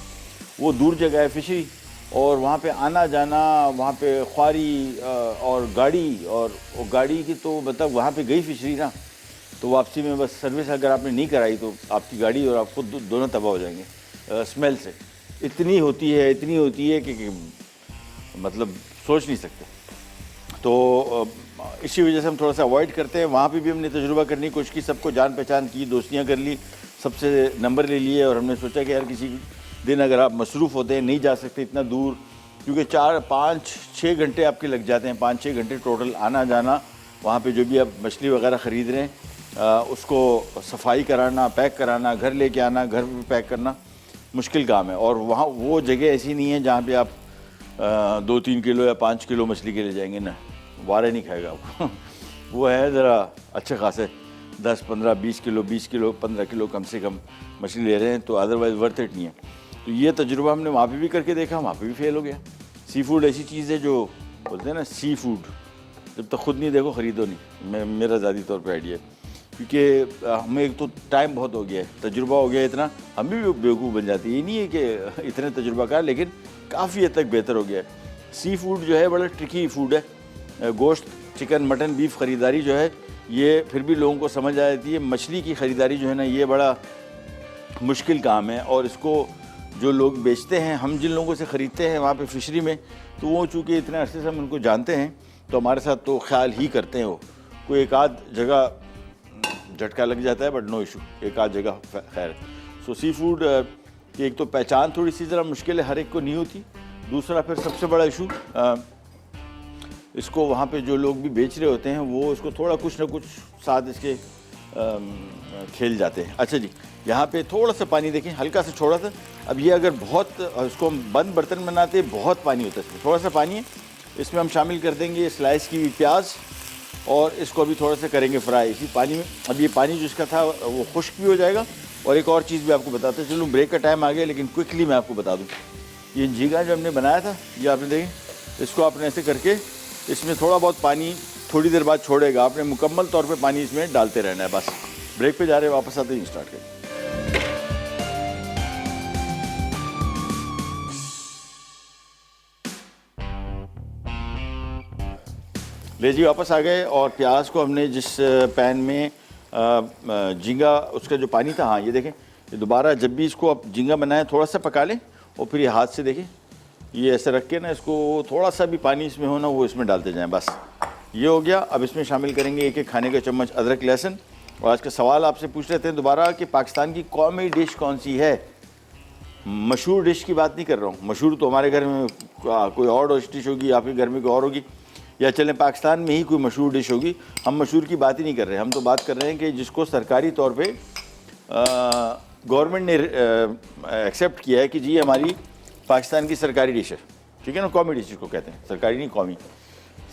वो दूर जगह है, फिशरी, और वहाँ पे आना जाना, वहाँ पे ख्वारी और गाड़ी, और गाड़ी की तो मतलब वहाँ पे गई फिशरी ना, तो वापसी में बस सर्विस अगर आपने नहीं कराई तो आपकी गाड़ी और आपको दोनों तबाह हो जाएंगे स्मेल से। इतनी होती है कि मतलब सोच नहीं सकते। तो इसी वजह से हम थोड़ा सा अवॉइड करते हैं। वहाँ पे भी हमने तजुर्बा करने की कोशिश की, सबको जान पहचान की, दोस्तियाँ कर ली, सबसे नंबर ले लिए, और हमने सोचा कि यार किसी दिन अगर आप मसरूफ़ होते हैं, नहीं जा सकते इतना दूर, क्योंकि 4-5-6 घंटे आपके लग जाते हैं, 5-6 घंटे टोटल आना जाना। वहाँ पे जो भी आप मछली वगैरह ख़रीद रहे हैं उसको सफाई कराना, पैक कराना, घर लेके आना, घर पे पैक करना मुश्किल काम है। और वहाँ वो जगह ऐसी नहीं है जहाँ पे आप 2-3 किलो या 5 किलो मछली के ले जाएंगे ना, वारे नहीं खाएगा आपको। वो है ज़रा अच्छे खासे 10-15-20 किलो, 20 किलो, 15 किलो कम से कम मछली ले रहे हैं, तो अदरवाइज़ वर्थ इट नहीं है। तो ये तजुर्बा हमने वहाँ पे भी करके देखा, वहाँ पे भी फेल हो गया। सी फूड ऐसी चीज़ है जो बोलते हैं ना, सी फूड जब तक खुद नहीं देखो ख़रीदो नहीं, मेरा ज़ाती तौर पे आइडिया है। क्योंकि हमें एक तो टाइम बहुत हो गया है, तजुर्बा हो गया है इतना, हम भी बेवकूफ़ बन जाती है। ये नहीं है कि इतने तजुर्बा का, लेकिन काफ़ी हद तक बेहतर हो गया है। सी फूड जो है बड़ा ट्रिकी फूड है। गोश्त, चिकन, मटन, बीफ ख़रीदारी जो है ये फिर भी लोगों को समझ आ जाती है। मछली की ख़रीदारी जो है ना, ये बड़ा मुश्किल काम है, और इसको जो लोग बेचते हैं, हम जिन लोगों से ख़रीदते हैं वहाँ पे फिशरी में, तो वो चूँकि इतने अरसे से हम उनको जानते हैं, तो हमारे साथ तो ख्याल ही करते हैं। वो कोई एक आध जगह झटका लग जाता है, बट नो इशू, एक आध जगह खैर। सो सी फूड की एक तो पहचान थोड़ी सी ज़रा मुश्किल है, हर एक को नहीं होती। दूसरा फिर सबसे बड़ा इशू, इसको वहाँ पे जो लोग भी बेच रहे होते हैं वो इसको थोड़ा कुछ ना कुछ साथ इसके खेल जाते हैं। अच्छा जी, यहाँ पे थोड़ा सा पानी देखें, हल्का सा छोड़ा था। अब ये अगर बहुत इसको हम बंद बर्तन बनाते बहुत पानी होता है, इसमें थोड़ा सा पानी है, इसमें हम शामिल कर देंगे स्लाइस की हुई प्याज, और इसको अभी थोड़ा सा करेंगे फ्राई इसी पानी में। अब ये पानी जो इसका था वो खुश्क भी हो जाएगा। और एक और चीज़ भी आपको बताते हैं, चलो ब्रेक का टाइम आ गया, लेकिन क्विकली मैं आपको बता दूँ, ये झींगा जो हमने बनाया था, ये आपने देखें, इसको आपने ऐसे करके इसमें थोड़ा बहुत पानी थोड़ी देर बाद छोड़ेगा, आपने मुकम्मल तौर पे पानी इसमें डालते रहना है। बस ब्रेक पे जा रहे हैं, वापस आते ही स्टार्ट करें। ले जी, वापस आ गए, और प्याज को हमने जिस पैन में झींगा उसका जो पानी था, हाँ ये देखें, ये दोबारा जब भी इसको आप झींगा बनाएं थोड़ा सा पका लें, और फिर ये हाथ से देखें, ये ऐसे रख के ना इसको थोड़ा सा भी पानी इसमें हो ना, वो इसमें डालते जाएं। बस ये हो गया। अब इसमें शामिल करेंगे 1-1 खाने का चम्मच अदरक लहसुन। और आज का सवाल आपसे पूछ लेते हैं दोबारा कि पाकिस्तान की कौमी डिश कौन सी है। मशहूर डिश की बात नहीं कर रहा हूँ, मशहूर तो हमारे घर में कोई और डिश होगी, आपके घर में कोई और होगी, या चलें पाकिस्तान में ही कोई मशहूर डिश होगी। हम मशहूर की बात ही नहीं कर रहे, हम तो बात कर रहे हैं कि जिसको सरकारी तौर पे गवर्नमेंट ने एक्सेप्ट किया है कि जी हमारी पाकिस्तान की सरकारी डिश है, ठीक है ना, कौमी डिश जिसको कहते हैं, सरकारी नहीं कौमी।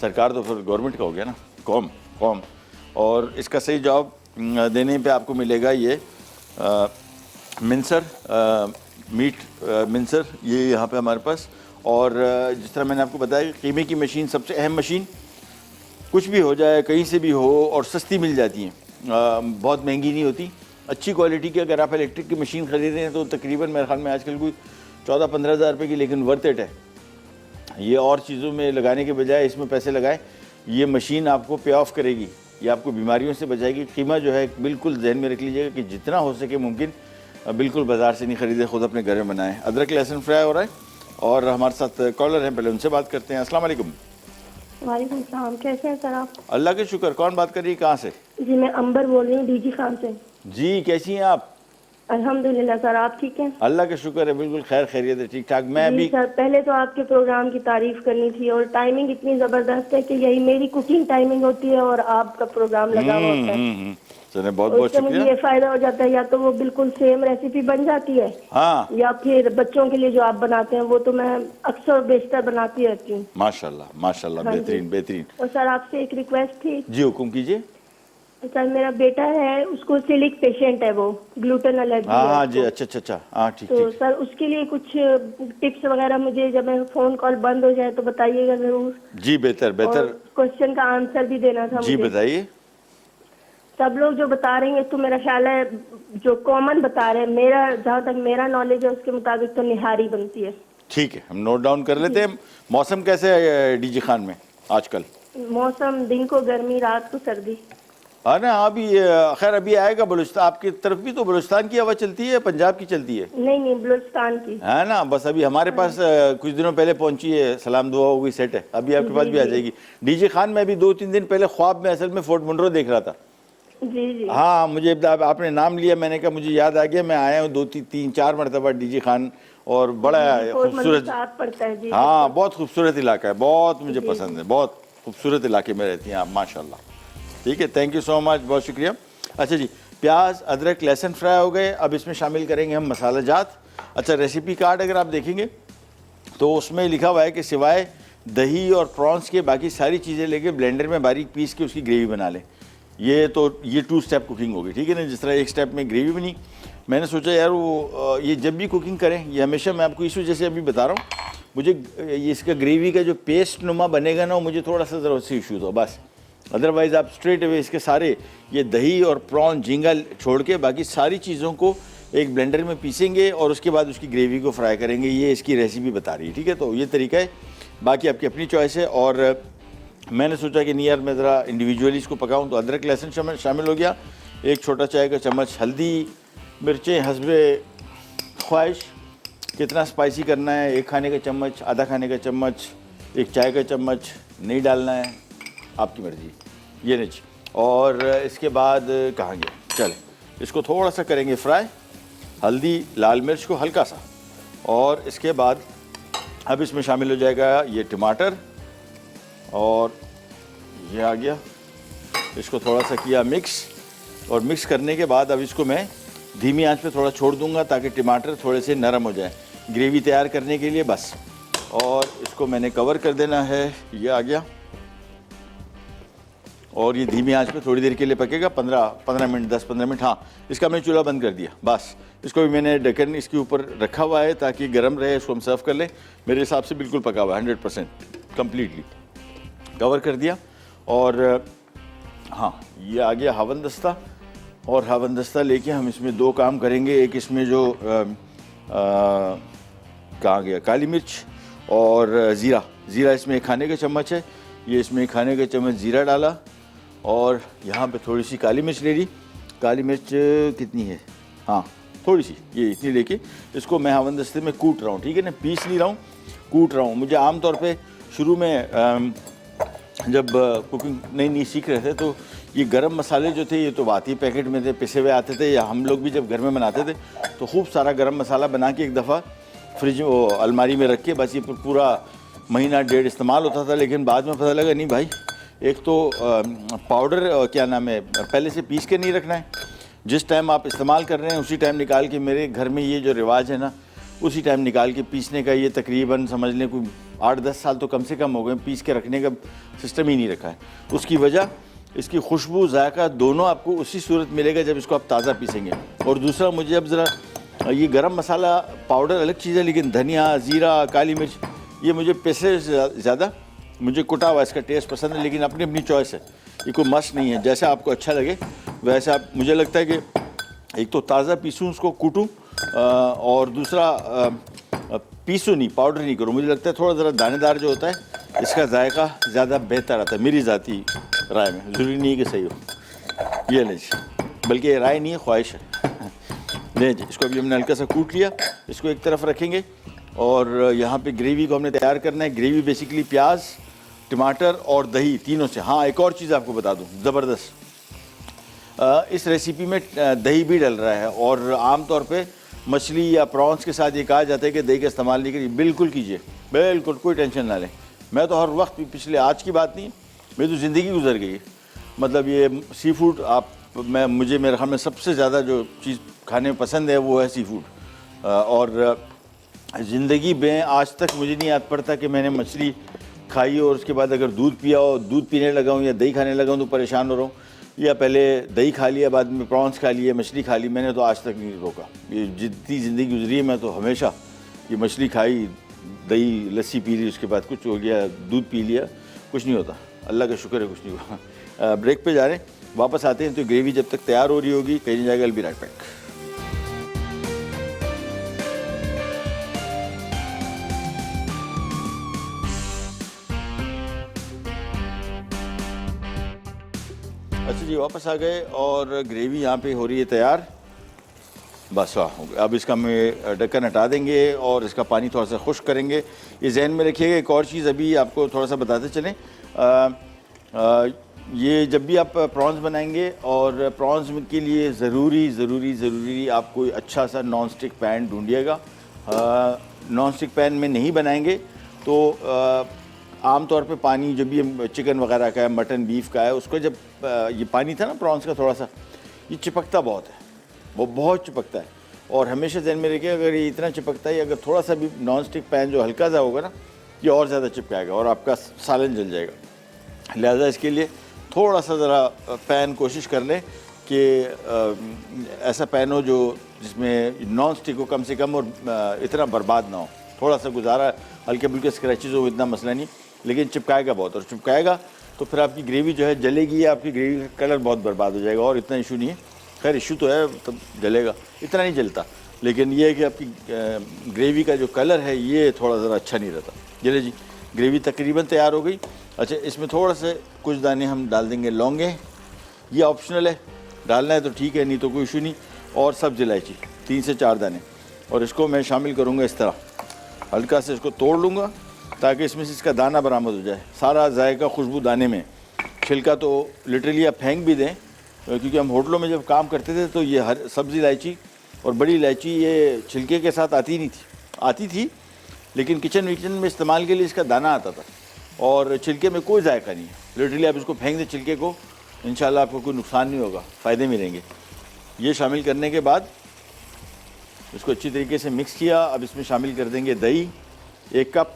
सरकार तो फिर गवर्नमेंट का हो गया ना, कौम। और इसका सही जवाब देने पे आपको मिलेगा ये मिंसर, मीट मिंसर, ये यहाँ पे हमारे पास। और जिस तरह मैंने आपको बताया कि कीमे की मशीन सबसे अहम मशीन, कुछ भी हो जाए कहीं से भी हो, और सस्ती मिल जाती हैं, बहुत महंगी नहीं होती, अच्छी क्वालिटी की। अगर आप इलेक्ट्रिक की मशीन ख़रीद रहे हैं तो तकरीबन मेरे ख्याल में आजकल कोई 14-15 हज़ार रुपये की, लेकिन वर्थ इट है। ये और चीज़ों में लगाने के बजाय इसमें पैसे लगाएं, ये मशीन आपको पे ऑफ करेगी, ये आपको बीमारियों से बचाएगी। कीमा जो है बिल्कुल जहन में रख लीजिएगा कि जितना हो सके मुमकिन बिल्कुल बाज़ार से नहीं ख़रीदे, ख़ुद अपने घर में बनाएं। अदरक लहसुन फ्राई हो रहा है, और हमारे साथ कॉलर हैं, पहले उनसे बात करते हैं। अस्सलाम वालेकुम। वालेकुम सलाम, कैसे हैं सर आप? अल्लाह के शुक्र। कौन बात कर रही है, कहाँ से? जी मैं अंबर बोल रही हूँ, डीजी खान से। जी कैसी हैं आप? अल्हम्दुलिल्लाह सर, आप ठीक हैं? अल्लाह का शुक्र है, बिल्कुल खैर खैरियत है, ठीक ठाक। मैं जी अभी सर, पहले तो आपके प्रोग्राम की तारीफ करनी थी, और टाइमिंग इतनी जबरदस्त है कि यही मेरी कुकिंग टाइमिंग होती है और आपका प्रोग्राम लगा हुआ होता है। सर बहुत बहुत उससे मुझे शुक्रिया। ये फायदा हो जाता है, या तो वो बिल्कुल सेम रेसिपी बन जाती है, हाँ या फिर बच्चों के लिए जो आप बनाते हैं वो तो मैं अक्सर बेशतर बनाती रहती हूँ। माशाल्लाह माशाल्लाह, हाँ जी। बेहतरीन बेहतरीन। और सर आपसे एक रिक्वेस्ट थी। जी हुक्म कीजिए। सर मेरा बेटा है, उसको सिलिक पेशेंट है, वो ग्लूटेन एलर्जी हाँ है हाँ जी, उसको। अच्छा अच्छा अच्छा, हाँ ठीक तो ठीक। सर उसके लिए कुछ टिप्स वगैरह मुझे, जब मैं फोन कॉल बंद हो जाए तो बताइएगा जरूर। जी बेहतर बेहतर। क्वेश्चन का आंसर भी देना था जी मुझे। बताइए। सब लोग जो बता रहे हैं तो मेरा ख्याल है जो कॉमन बता रहे हैं, मेरा जहाँ तक मेरा नॉलेज है उसके मुताबिक तो निहारी बनती है। ठीक है, हम नोट डाउन कर लेते हैं। मौसम कैसे है डीजी खान में आजकल? मौसम दिन को गर्मी, रात को सर्दी। हाँ ना, अभी खैर अभी आएगा बलूचिस्तान, आपकी तरफ भी तो बलूचिस्तान की हवा चलती है, पंजाब की चलती है? नहीं नहीं, बलूचिस्तान की है ना, बस अभी हमारे पास कुछ दिनों पहले पहुंची है, सलाम दुआ हो गई, सेट है, अभी आपके पास भी आ जाएगी। डीजे खान में अभी 2-3 दिन पहले ख्वाब में असल में फोर्ट मुनरो देख रहा था। जी जी। हाँ, मुझे आपने नाम लिया, मैंने कहा मुझे याद आ गया, मैं आया हूँ 2-3-4 मरतबा डीजे खान, और बड़ा खूबसूरत। साथ पड़ता है जी। हाँ बहुत खूबसूरत इलाका है, बहुत मुझे पसंद है, बहुत खूबसूरत इलाके में रहती हैं आप माशाल्लाह। ठीक है, थैंक यू सो मच, बहुत शुक्रिया। अच्छा जी, प्याज अदरक लहसुन फ्राई हो गए, अब इसमें शामिल करेंगे हम मसाला जात। अच्छा, रेसिपी कार्ड अगर आप देखेंगे तो उसमें लिखा हुआ है कि सिवाय दही और प्रॉन्स के बाकी सारी चीज़ें लेके ब्लेंडर में बारीक पीस के उसकी ग्रेवी बना लें। ये 2 स्टेप कुकिंग होगी, ठीक है ना। जिस तरह एक स्टेप में ग्रेवी बनी, मैंने सोचा यार वो ये जब भी कुकिंग करें, ये हमेशा मैं आपको इस वजह से अभी बता रहा हूँ, मुझे ये इसका ग्रेवी का जो पेस्ट नुमा बनेगा ना, वो मुझे थोड़ा सा ज़रा उससे इशूज़ हो बस। अदरवाइज़ आप स्ट्रेट अवे इसके सारे ये दही और प्रॉन झींगा छोड़ के बाकी सारी चीज़ों को एक ब्लेंडर में पीसेंगे और उसके बाद उसकी ग्रेवी को फ्राई करेंगे। ये इसकी रेसिपी बता रही है, ठीक है। तो ये तरीका है, बाकी आपकी अपनी चॉइस है। और मैंने सोचा कि नहीं यार, मैं ज़रा इंडिविजुअली इसको पकाऊँ, तो अदरक लहसुन शामिल हो गया, 1 छोटा चाय का चम्मच हल्दी, मिर्चें हस्बे ख्वाहिश, कितना स्पाइसी करना है, 1 खाने का चम्मच, आधा खाने का चम्मच, 1 चाय का चम्मच, नहीं डालना है, आपकी मर्ज़ी, ये नहीं। और इसके बाद कहाँ गया, चले इसको थोड़ा सा करेंगे फ्राई, हल्दी लाल मिर्च को हल्का सा, और इसके बाद अब इसमें शामिल हो जाएगा ये टमाटर, और ये आ गया, इसको थोड़ा सा किया मिक्स, और मिक्स करने के बाद अब इसको मैं धीमी आंच पे थोड़ा छोड़ दूंगा ताकि टमाटर थोड़े से नरम हो जाए ग्रेवी तैयार करने के लिए बस। और इसको मैंने कवर कर देना है, ये आ गया, और ये धीमी आंच पे थोड़ी देर के लिए पकेगा, 15 मिनट 10-15 मिनट। हाँ, इसका मैंने चूल्हा बंद कर दिया बस। इसको भी मैंने ढक्कन इसके ऊपर रखा हुआ है ताकि गर्म रहे, इसको हम सर्व कर लें। मेरे हिसाब से बिल्कुल पका हुआ है 100% कम्प्लीटली कवर कर दिया। और हाँ, ये आ गया हवन दस्ता, और हवन दस्ता लेके हम इसमें 2 काम करेंगे। एक इसमें जो कहाँ गया, काली मिर्च और ज़ीरा इसमें 1 खाने का चम्मच है, ये इसमें 1 खाने का चम्मच ज़ीरा डाला, और यहाँ पे थोड़ी सी काली मिर्च ले ली। काली मिर्च कितनी है, हाँ थोड़ी सी, ये इतनी लेके इसको मैं हवन दस्ते में कूट रहा हूँ, ठीक है ना, पीस नहीं रहा हूँ, कूट रहा हूँ। मुझे आमतौर पे शुरू में जब कुकिंग नई सीख रहे थे तो ये गरम मसाले जो थे ये तो बात ही पैकेट में थे, पिसे हुए आते थे, या हम लोग भी जब घर में बनाते थे तो खूब सारा गरम मसाला बना के एक दफ़ा फ्रिज अलमारी में रख के बस ये पूरा महीना 1.5 इस्तेमाल होता था। लेकिन बाद में पता लगा नहीं भाई, एक तो पाउडर क्या नाम है, पहले से पीस के नहीं रखना है, जिस टाइम आप इस्तेमाल कर रहे हैं उसी टाइम निकाल के, मेरे घर में ये जो रिवाज है ना, उसी टाइम निकाल के पीसने का, ये तकरीबन समझ लें कोई 8-10 साल तो कम से कम हो गए, पीस के रखने का सिस्टम ही नहीं रखा है। उसकी वजह, इसकी खुशबू जायका दोनों आपको उसी सूरत मिलेगा जब इसको आप ताज़ा पीसेंगे। और दूसरा, मुझे अब ज़रा ये गरम मसाला पाउडर अलग चीज़ है, लेकिन धनिया, ज़ीरा, काली मिर्च ये मुझे पैसे ज़्यादा, मुझे कुटा हुआ इसका टेस्ट पसंद है, लेकिन अपनी अपनी चॉइस है, ये कोई मस्ट नहीं है, जैसा आपको अच्छा लगे वैसा आप। मुझे लगता है कि एक तो ताज़ा पीसूँ, उसको कूटूँ, और दूसरा पीसूँ नहीं, पाउडर नहीं करूँ। मुझे लगता है थोड़ा ज़रा दानेदार जो होता है इसका जायका ज़्यादा बेहतर आता है, मेरी ज़ाती राय में। ज़रूरी नहीं है कि सही हो, ये नहीं, बल्कि ये राय नहीं है, ख्वाहिश है। नहीं जी, इसको अभी हमने हल्का सा कूट लिया, इसको एक तरफ रखेंगे, और यहाँ पे ग्रेवी को हमने तैयार करना है। ग्रेवी बेसिकली प्याज, टमाटर और दही तीनों से। हाँ, एक और चीज़ आपको बता दूँ ज़बरदस्त, इस रेसिपी में दही भी डल रहा है और आम तौर पे मछली या प्रॉन्स के साथ ये कहा जाता है कि दही का इस्तेमाल नहीं करिए। बिल्कुल कीजिए, बिल्कुल कोई टेंशन ना लें। मैं तो हर वक्त, पिछले आज की बात नहीं, मेरी तो ज़िंदगी गुजर गई है। मतलब ये सी फूड मुझे मेरे ख्याल में सबसे ज़्यादा जो चीज़ खाने में पसंद है वो है सी फूड। और ज़िंदगी में आज तक मुझे नहीं याद पड़ता कि मैंने मछली खाई और उसके बाद अगर दूध पिया हो, दूध पीने लगा हूँ या दही खाने लगा हूँ तो परेशान हो रहा हूँ, या पहले दही खा लिया बाद में प्रॉन्स खा लिए, मछली खा ली। मैंने तो आज तक नहीं रोका। ये जितनी ज़िंदगी गुजरी है मैं तो हमेशा ये मछली खाई, दही लस्सी पी ली, उसके बाद कुछ हो गया, दूध पी लिया, कुछ नहीं होता। अल्लाह का शुक्र है कुछ नहीं हुआ। ब्रेक पे जा रहे हैं, वापस आते हैं। तो ग्रेवी जब तक तैयार हो रही होगी, कहीं नहीं जाएगा, बी राइट बैक। अच्छा जी, वापस आ गए और ग्रेवी यहाँ पे हो रही है तैयार। बस वाह, अब इसका मैं ढक्कन हटा देंगे और इसका पानी थोड़ा सा खुश्क करेंगे। ये जहन में रखिएगा। एक और चीज़ अभी आपको थोड़ा सा बताते चलें, ये जब भी आप प्रॉन्स बनाएंगे और प्रॉन्स के लिए ज़रूरी आप कोई अच्छा सा नॉन स्टिक पैन ढूंढिएगा। नॉन स्टिक पैन में नहीं बनाएंगे तो आम तौर पे पानी जब भी चिकन वगैरह का है, मटन बीफ का है, उसको जब ये पानी था ना प्रॉन्स का, थोड़ा सा ये चिपकता बहुत है, वो बहुत चिपकता है। और हमेशा ध्यान में रखिए, अगर ये इतना चिपकता है, अगर थोड़ा सा भी नॉन स्टिक पैन जो हल्का सा होगा ना, ये और ज़्यादा चिपकाएगा और आपका सालन जल जाएगा। लिहाजा इसके लिए थोड़ा सा ज़रा पैन कोशिश कर लें कि ऐसा पैन हो जो जिसमें नॉन स्टिक हो कम से कम और इतना बर्बाद ना हो। थोड़ा सा गुजारा, हल्के फुल्के स्क्रैचेज हो, इतना मसला नहीं, लेकिन चिपकाएगा बहुत। और चिपकाएगा तो फिर आपकी ग्रेवी जो है जलेगी, या आपकी ग्रेवी का कलर बहुत बर्बाद हो जाएगा। और इतना इशू नहीं है, खैर इशू तो है, तब जलेगा, इतना नहीं जलता, लेकिन ये है कि आपकी ग्रेवी का जो कलर है ये थोड़ा ज़रा अच्छा नहीं रहता। चलिए जी, ग्रेवी तकरीबन तैयार हो गई। अच्छा, इसमें थोड़ा से कुछ दाने हम डाल देंगे लौंगे, ये ऑप्शनल है, डालना है तो ठीक है, नहीं तो कोई इशू नहीं। और सब्ज़ इलायची 3 से 4 दाने, और इसको मैं शामिल करूँगा इस तरह, हल्का से इसको तोड़ लूँगा ताकि इसमें से इसका दाना बरामद हो जाए, सारा जायका खुशबू दाने में। छिलका तो लिटरली आप फेंक भी दें, क्योंकि हम होटलों में जब काम करते थे तो ये हर सब्ज़ी इलायची और बड़ी इलायची ये छिलके के साथ आती थी, लेकिन किचन में इस्तेमाल के लिए इसका दाना आता था और छिलके में कोई जायका नहीं है। लिटरली आप इसको फेंक दें छिलके को, इंशाल्लाह आपको कोई नुकसान नहीं होगा, फ़ायदे में रहेंगे। ये शामिल करने के बाद इसको अच्छी तरीके से मिक्स किया। अब इसमें शामिल कर देंगे दही 1 कप,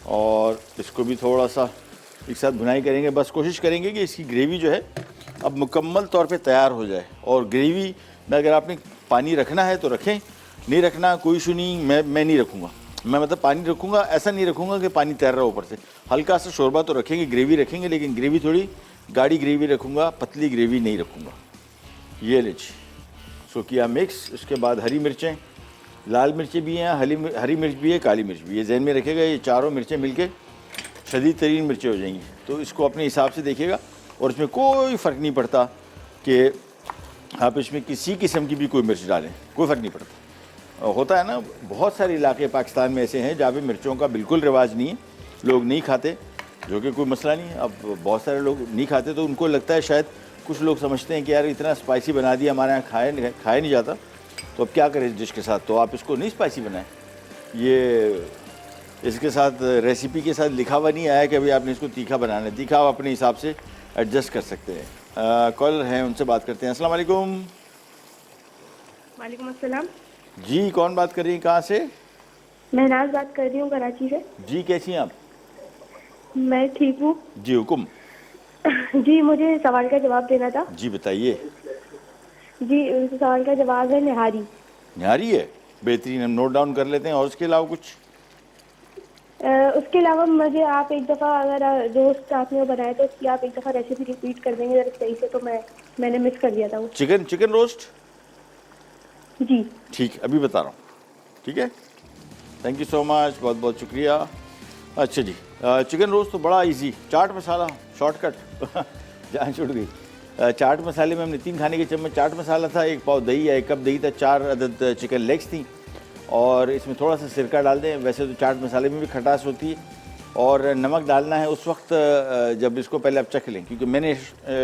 और इसको भी थोड़ा सा एक साथ भुनाई करेंगे। बस कोशिश करेंगे कि इसकी ग्रेवी जो है अब मुकम्मल तौर पे तैयार हो जाए। और ग्रेवी में अगर आपने पानी रखना है तो रखें, नहीं रखना कोई इशू नहीं, मैं नहीं रखूँगा। मैं मतलब पानी रखूँगा, ऐसा नहीं रखूँगा कि पानी तैर रहा ऊपर से, हल्का सा शोरबा तो रखेंगे, ग्रेवी रखेंगे, लेकिन ग्रेवी थोड़ी गाढ़ी ग्रेवी रखूँगा, पतली ग्रेवी नहीं रखूँगा। ये लीजिए, सो किया मिक्स। उसके बाद हरी मिर्चें, लाल मिर्चें भी हैं, हरी मिर्च भी है, काली मिर्च भी है। जहन में रखिएगा, ये चारों मिर्चें मिलके शदीद तरीन मिर्चें हो जाएंगी, तो इसको अपने हिसाब से देखिएगा। और इसमें कोई फ़र्क नहीं पड़ता कि आप इसमें किसी किस्म की भी कोई मिर्च डालें, कोई फ़र्क नहीं पड़ता। होता है ना, बहुत सारे इलाके पाकिस्तान में ऐसे हैं जहाँ पे मिर्चों का बिल्कुल रिवाज नहीं है, लोग नहीं खाते, जो कि कोई मसला नहीं है। अब बहुत सारे लोग नहीं खाते तो उनको लगता है, शायद कुछ लोग समझते हैं कि यार इतना स्पाइसी बना दिया, हमारे यहाँ खाया नहीं जाता, तो अब क्या करें इस डिश के साथ। तो आप इसको नहीं स्पाइसी बनाएं, ये इसके साथ रेसिपी के साथ लिखा हुआ नहीं आया कि अभी आपने इसको तीखा बनाना है। तीखा आप अपने हिसाब से एडजस्ट कर सकते हैं। कॉलर हैं, उनसे बात करते हैं। अस्सलाम वालेकुम। वालेकुम अस्सलाम जी, कौन बात कर रही हैं, कहाँ से? मैं नाज बात कर रही हूँ, कराची से। जी, कैसी हैं आप? मैं ठीक हूँ जी, हुकुम। जी, मुझे सवाल का जवाब देना था। जी बताइए। जी, उस सवाल का जवाब है निहारी। निहारी है, बेहतरीन, हम नोट डाउन कर लेते हैं। और उसके अलावा कुछ? उसके अलावा मुझे आप एक दफ़ा, अगर रोस्ट आपने बनाया तो उसकी आप एक दफ़ा रेसिपी रिपीट कर देंगे जरा सही से, तो मैंने मिस कर दिया था वो। Chicken roast? जी ठीक, अभी बता रहा हूँ, ठीक है। थैंक यू सो मच, बहुत बहुत शुक्रिया। अच्छा जी, चिकन रोस्ट तो बड़ा इजी, चाट मसाला शॉर्टकट जान छूट गई। चाट मसाले में हमने 3 खाने के चम्मच चाट मसाला था, 1 पाव दही या 1 कप दही था, 4 अदद चिकन लेग्स थी, और इसमें थोड़ा सा सिरका डाल दें। वैसे तो चाट मसाले में भी खटास होती है, और नमक डालना है उस वक्त जब इसको पहले आप चख लें, क्योंकि मैंने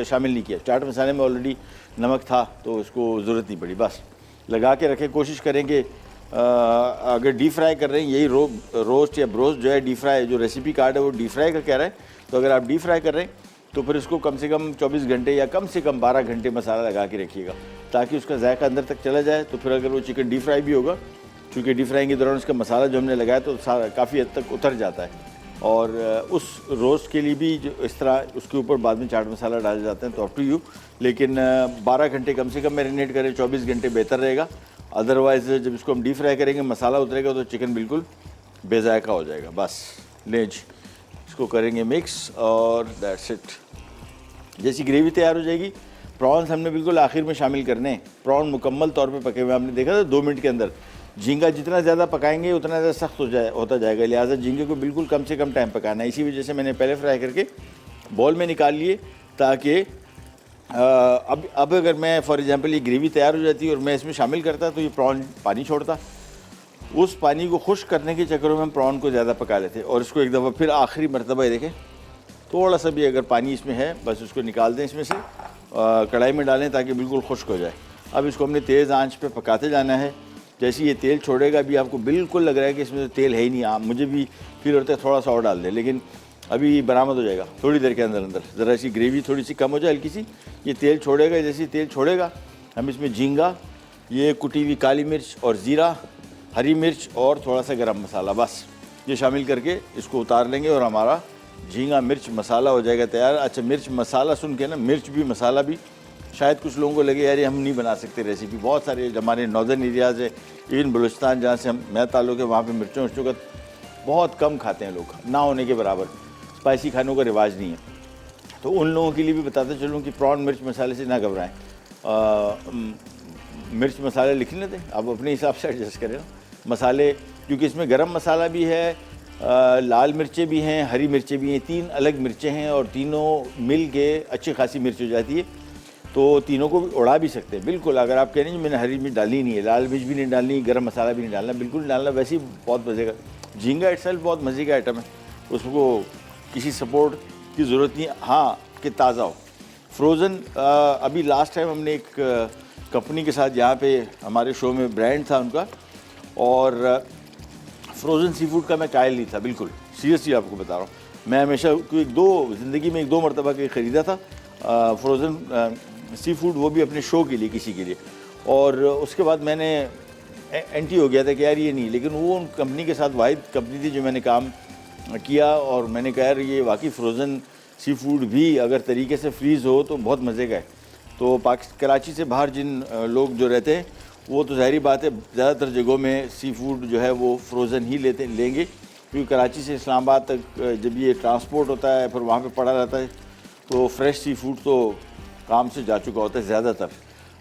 शामिल नहीं किया, चाट मसाले में ऑलरेडी नमक था तो इसको ज़रूरत नहीं पड़ी। बस लगा के रखें, कोशिश करेंगे अगर डीप फ्राई कर रहे हैं, यही रोस्ट या ब्रोस्ट जो है डीप फ्राई, जो रेसिपी कार्ड है वो डीप फ्राई का कह रहा है, तो अगर आप डीप फ्राई कर रहे हैं तो फिर इसको कम से कम 24 घंटे या कम से कम 12 घंटे मसाला लगा के रखिएगा ताकि उसका जायका अंदर तक चला जाए। तो फिर अगर वो चिकन डीप फ्राई भी होगा, क्योंकि डीप फ्राइंग के दौरान उसका मसाला जो हमने लगाया तो सारा काफ़ी हद तक उतर जाता है, और उस रोस्ट के लिए भी जो इस तरह उसके ऊपर बाद में चाट मसाला डाले जाते हैं, तो अप टू यू। लेकिन 12 घंटे कम से कम मैरिनेट करें, 24 घंटे बेहतर रहेगा। अदरवाइज़ जब इसको हम डीप फ्राई करेंगे मसाला उतरेगा तो चिकन बिल्कुल बेजायका हो जाएगा। बस लें जी, इसको करेंगे मिक्स और दैट्स इट। जैसी ग्रेवी तैयार हो जाएगी, प्रॉन्स हमने बिल्कुल आखिर में शामिल करने हैं। प्रॉन मुकम्मल तौर पे पके हुए आपने देखा था 2 मिनट के अंदर। झींगा जितना ज़्यादा पकाएंगे उतना ज़्यादा सख्त होता जाएगा, लिहाजा झींगे को बिल्कुल कम से कम टाइम पकाना है। इसी वजह से मैंने पहले फ्राई करके बॉल में निकाल लिए, ताकि अब अगर मैं फॉर एग्जांपल ये ग्रेवी तैयार हो जाती है और मैं इसमें शामिल करता तो ये प्रॉन पानी छोड़ता। उस पानी को खुश्क करने के चक्करों में हम प्रॉन को ज़्यादा पका लेते और इसको एक दफ़ा फिर आखिरी मरतबा ये देखें थोड़ा सा भी अगर पानी इसमें है बस उसको निकाल दें इसमें से, कढ़ाई में डालें ताकि बिल्कुल खुश्क हो जाए। अब इसको हमने तेज़ आंच पे पकाते जाना है। जैसे ये तेल छोड़ेगा, अभी आपको बिल्कुल लग रहा है कि इसमें तो तेल है ही नहीं, मुझे भी फील होता है थोड़ा सा और डाल दें, लेकिन अभी बरामद हो जाएगा थोड़ी देर के अंदर। ज़रा सी ग्रेवी थोड़ी सी कम हो जाए, हल्की सी, ये तेल छोड़ेगा। जैसे तेल छोड़ेगा हम इसमें झींगा, ये कुटी हुई काली मिर्च और ज़ीरा, हरी मिर्च और थोड़ा सा गरम मसाला, बस ये शामिल करके इसको उतार लेंगे और हमारा झींगा मिर्च मसाला हो जाएगा तैयार। अच्छा, मिर्च मसाला सुन के ना, मिर्च भी मसाला भी शायद कुछ लोगों को लगे यार ये हम नहीं बना सकते रेसिपी। बहुत सारे हमारे नॉर्दर्न एरियाज़ है, इवन बलूचिस्तान जहाँ से मैं ताल्लुक़ है, वहाँ पे मिर्चों का बहुत कम खाते हैं लोग, ना होने के बराबर। स्पाइसी खानों का रिवाज नहीं है, तो उन लोगों के लिए भी बताते चलूँ कि प्रॉन मिर्च मसाले से ना घबराएं। मिर्च मसाले लिख लेते हैं, आप अपने हिसाब से एडजस्ट करें ना मसाले, क्योंकि इसमें गरम मसाला भी है, लाल मिर्चें भी हैं, हरी मिर्चें भी हैं, 3 अलग मिर्चें हैं और तीनों मिल के अच्छी खासी मिर्च हो जाती है। तो तीनों को भी उड़ा भी सकते हैं बिल्कुल। अगर आप कह रहे हैं मैंने हरी मिर्च डाली नहीं है, लाल मिर्च भी नहीं डालनी, गरम मसाला भी नहीं डालना, बिल्कुल नहीं डालना, वैसे ही बहुत मज़े का। झींगा इटसेल्फ बहुत मज़े का आइटम है, उसको किसी सपोर्ट की ज़रूरत नहीं है, हाँ कि ताज़ा हो। फ्रोज़न अभी लास्ट टाइम हमने एक कंपनी के साथ यहाँ पे हमारे शो में ब्रांड था उनका, और फ्रोज़न सी फूड का मैं कायल नहीं था बिल्कुल, सीरियसली आपको बता रहा हूँ। मैं हमेशा ज़िंदगी में 1-2 मरतबा के ख़रीदा था फ्रोज़न सी फूड, वो भी अपने शो के लिए, किसी के लिए, और उसके बाद मैंने एंटी हो गया था कि यार ये नहीं। लेकिन वो उन कंपनी के साथ वाहिद कंपनी थी जो मैंने काम किया, और मैंने कहा यार ये वाकई फ्रोज़न सी फूड भी अगर तरीके से फ्रीज़ हो तो बहुत मज़े का है। तो कराची से बाहर जिन लोग जो रहते हैं वो तो ज़ाहिरी बात है ज़्यादातर जगहों में सी फूड जो है वो फ्रोज़न ही लेंगे, क्योंकि कराची से इस्लामाबाद तक जब ये ट्रांसपोर्ट होता है फिर वहाँ पे पड़ा रहता है, तो फ्रेश सी फूड तो काम से जा चुका होता है ज़्यादातर,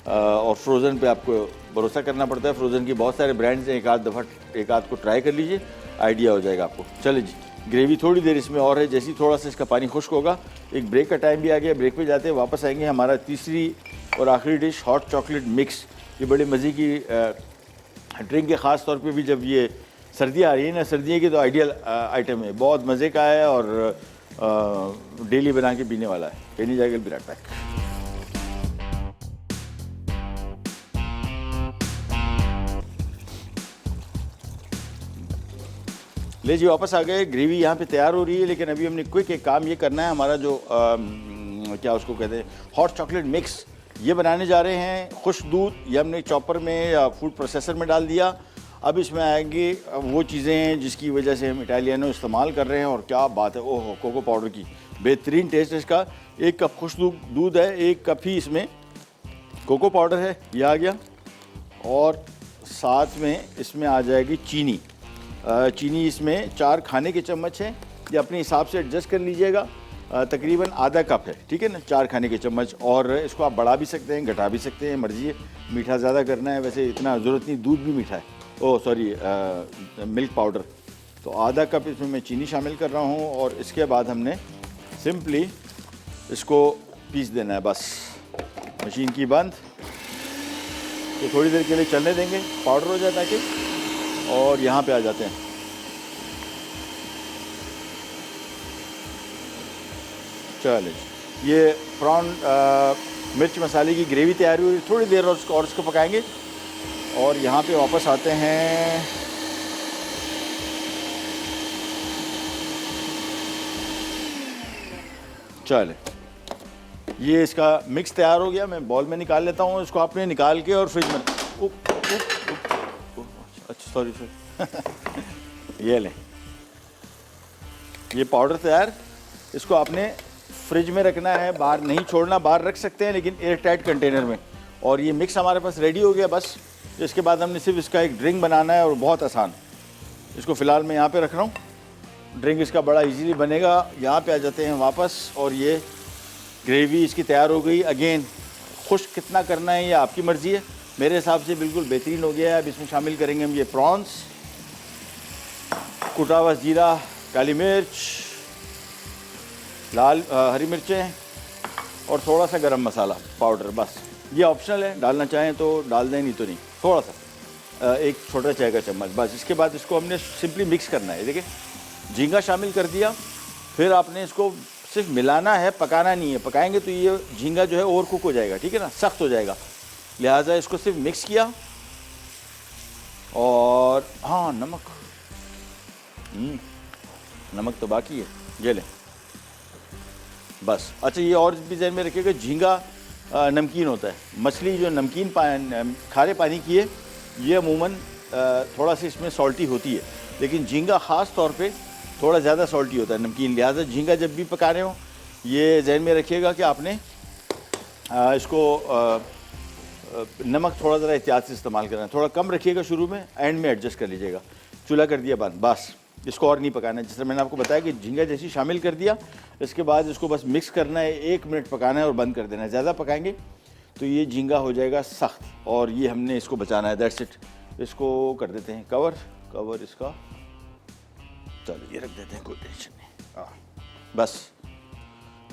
और फ्रोज़न पे आपको भरोसा करना पड़ता है। फ्रोज़न की बहुत सारे ब्रांड्स हैं, एक आध को ट्राई कर लीजिए, आइडिया हो जाएगा आपको। चले जी, ग्रेवी थोड़ी देर इसमें और है, जैसे ही थोड़ा सा इसका पानी खुश्क होगा, एक ब्रेक का टाइम भी आ गया, ब्रेक पे जाते हैं, वापस आएंगे। हमारा तीसरी और आखिरी डिश हॉट चॉकलेट मिक्स, ये बड़े मज़े की ड्रिंक है, ख़ास तौर पे भी जब ये सर्दियाँ आ रही है ना, सर्दियों की तो आइडियल आइटम है, बहुत मज़े का है और डेली बना के पीने वाला है। कहीं नहीं जाएगा, विराट पैक। ले जी, वापस आ गए। ग्रेवी यहाँ पे तैयार हो रही है, लेकिन अभी हमने क्विक एक काम ये करना है, हमारा जो क्या उसको कहते हैं, हॉट चॉकलेट मिक्स, ये बनाने जा रहे हैं। खुश्क दूध ये हमने चॉपर में या फूड प्रोसेसर में डाल दिया। अब इसमें आएंगे वो चीज़ें हैं जिसकी वजह से हम इटालियनो इस्तेमाल कर रहे हैं, और क्या बात है, ओहो, कोको पाउडर की बेहतरीन टेस्ट है इसका। 1 कप खुश्क दूध है, 1 कप ही इसमें कोको पाउडर है, ये आ गया, और साथ में इसमें आ जाएगी चीनी। चीनी इसमें 4 खाने के चम्मच हैं, ये अपने हिसाब से एडजस्ट कर लीजिएगा, तकरीबन आधा कप है, ठीक है ना, 4 खाने के चम्मच। और इसको आप बढ़ा भी सकते हैं, घटा भी सकते हैं, मर्जी है, मीठा ज़्यादा करना है वैसे इतना ज़रूरत नहीं, दूध भी मीठा है, ओह सॉरी मिल्क पाउडर। तो आधा कप इसमें मैं चीनी शामिल कर रहा हूँ, और इसके बाद हमने सिंपली इसको पीस देना है, बस मशीन की बंद। तो थोड़ी देर के लिए चलने देंगे, पाउडर हो जाए ताकि, और यहाँ पे आ जाते हैं। चलिए, ये प्रॉन मिर्च मसाले की ग्रेवी तैयार हुई, थोड़ी देर और इसको पकाएंगे। और यहाँ पे वापस आते हैं। चले, ये इसका मिक्स तैयार हो गया, मैं बॉल में निकाल लेता हूँ इसको। आपने निकाल के और फ्रिज में अच्छा सॉरी ये लें, ये पाउडर तैयार। इसको आपने फ्रिज में रखना है, बाहर नहीं छोड़ना। बाहर रख सकते हैं लेकिन एयर टाइट कंटेनर में। और ये मिक्स हमारे पास रेडी हो गया बस। इसके बाद हमने सिर्फ इसका एक ड्रिंक बनाना है और बहुत आसान। इसको फ़िलहाल मैं यहाँ पे रख रहा हूँ, ड्रिंक इसका बड़ा इजीली बनेगा। यहाँ पे आ जाते हैं वापस और ये ग्रेवी इसकी तैयार हो गई। अगेन खुश्क कितना करना है ये आपकी मर्ज़ी है, मेरे हिसाब से बिल्कुल बेहतरीन हो गया है। अब इसमें शामिल करेंगे हम ये प्रॉन्स, कुटा हुआ जीरा, काली मिर्च, लाल हरी मिर्चें और थोड़ा सा गरम मसाला पाउडर। बस ये ऑप्शनल है, डालना चाहें तो डाल दें, नहीं तो नहीं। थोड़ा सा एक छोटा चाय का चम्मच बस। इसके बाद इसको हमने सिंपली मिक्स करना है। देखिए झींगा शामिल कर दिया, फिर आपने इसको सिर्फ मिलाना है, पकाना नहीं है। पकाएंगे तो ये झींगा जो है ओवर कुक हो जाएगा, ठीक है ना, सख्त हो जाएगा। लिहाजा इसको सिर्फ मिक्स किया। और हाँ, नमक तो बाकी है, ये लें बस। अच्छा, ये और भी ध्यान में रखिएगा, झींगा नमकीन होता है। मछली जो नमकीन खारे पानी की है, ये अमूमन थोड़ा सी इसमें सॉल्टी होती है, लेकिन झींगा ख़ास तौर पे थोड़ा ज़्यादा सॉल्टी होता है नमकीन। लिहाजा झींगा जब भी पका रहे हो ये ध्यान में रखिएगा कि आपने इसको नमक थोड़ा ज़रा एहतियात से इस्तेमाल करना है। थोड़ा कम रखिएगा शुरू में, एंड में एडजस्ट कर लीजिएगा। चूल्हा कर दिया बंद, बस इसको और नहीं पकाना है। जैसे मैंने आपको बताया कि झींगा जैसी शामिल कर दिया, इसके बाद इसको बस मिक्स करना है, 1 मिनट पकाना है और बंद कर देना है। ज़्यादा पकाएंगे तो ये झींगा हो जाएगा सख्त और ये हमने इसको बचाना है। That's it. इसको कर देते हैं कवर इसका। चलो ये रख देते हैं, कोई टेंशन नहीं। बस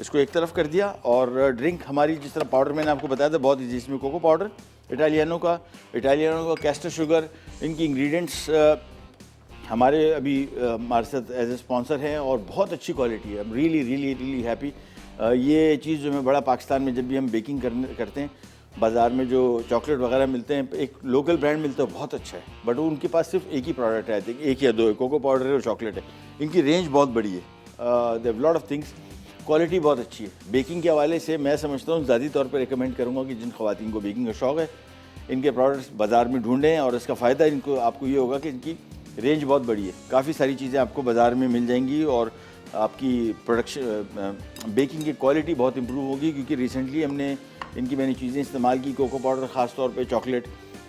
इसको एक तरफ कर दिया। और ड्रिंक हमारी जिस तरह पाउडर मैंने आपको बताया था बहुत ईजी। इसमें कोको पाउडर इटालियानो का कैस्टर शुगर, इनकी इंग्रेडिएंट्स हमारे अभी हमारे साथ एज ए स्पॉन्सर हैं और बहुत अच्छी क्वालिटी है। Really happy. ये चीज़ जो मैं बड़ा पाकिस्तान में जब भी हम बेकिंग करते हैं, बाज़ार में जो चॉकलेट वगैरह मिलते हैं, एक लोकल ब्रांड मिलता है बहुत अच्छा है, बट उनके पास सिर्फ एक ही प्रोडक्ट है, एक या दो है, कोको पाउडर है और चॉकलेट है। इनकी रेंज बहुत बड़ी है, they have lot of things, quality बहुत अच्छी है। बेकिंग के हवाले से मैं समझता हूँ ज़्यादा तौर पर रिकमेंड करूँगा कि जिन ख़वातीन को बेकिंग का शौक़ है, इनके प्रोडक्ट्स बाज़ार में ढूंढें। और इसका फ़ायदा इनको आपको ये होगा कि इनकी रेंज बहुत बड़ी है, काफ़ी सारी चीज़ें आपको बाज़ार में मिल जाएंगी और आपकी प्रोडक्शन बेकिंग की क्वालिटी बहुत इम्प्रूव होगी। क्योंकि रिसेंटली हमने इनकी मैंने चीज़ें इस्तेमाल की, कोको पाउडर ख़ास तौर पे, चॉकलेट,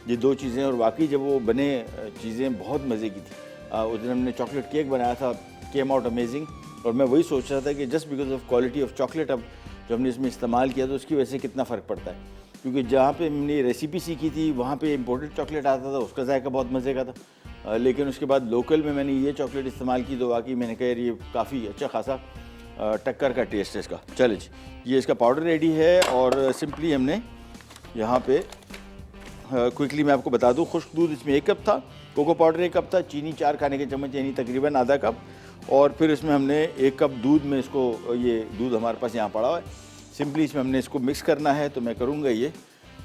ये 2 चीज़ें, और वाकई जब वो बने चीज़ें बहुत मज़े की थी। उस दिन हमने चॉकलेट केक बनाया था, केम आउट अमेजिंग। और मैं वही सोच रहा था कि just because of quality of chocolate अब जब हमने इसमें इस्तेमाल किया तो उसकी वजह से कितना फ़र्क पड़ता है। क्योंकि जहाँ पे हमने रेसिपी सीखी थी वहाँ पे इम्पोर्टेड चॉकलेट आता था, उसका जायका बहुत मज़े का था। लेकिन उसके बाद लोकल में मैंने ये चॉकलेट इस्तेमाल की तो वाकई मैंने कहा ये काफ़ी अच्छा खासा टक्कर का टेस्ट है इसका। चलिए जी, ये इसका पाउडर रेडी है। और सिंपली हमने यहाँ पे क्विकली मैं आपको बता दूँ, खुश्क दूध इसमें 1 कप था, कोको पाउडर 1 कप था, चीनी 4 खाने के चम्मच यानी तकरीबन आधा कप, और फिर इसमें हमने 1 कप दूध में इसको, ये दूध हमारे पास यहाँ पड़ा हुआ है, सिंपली इसमें हमने इसको मिक्स करना है। तो मैं करूँगा ये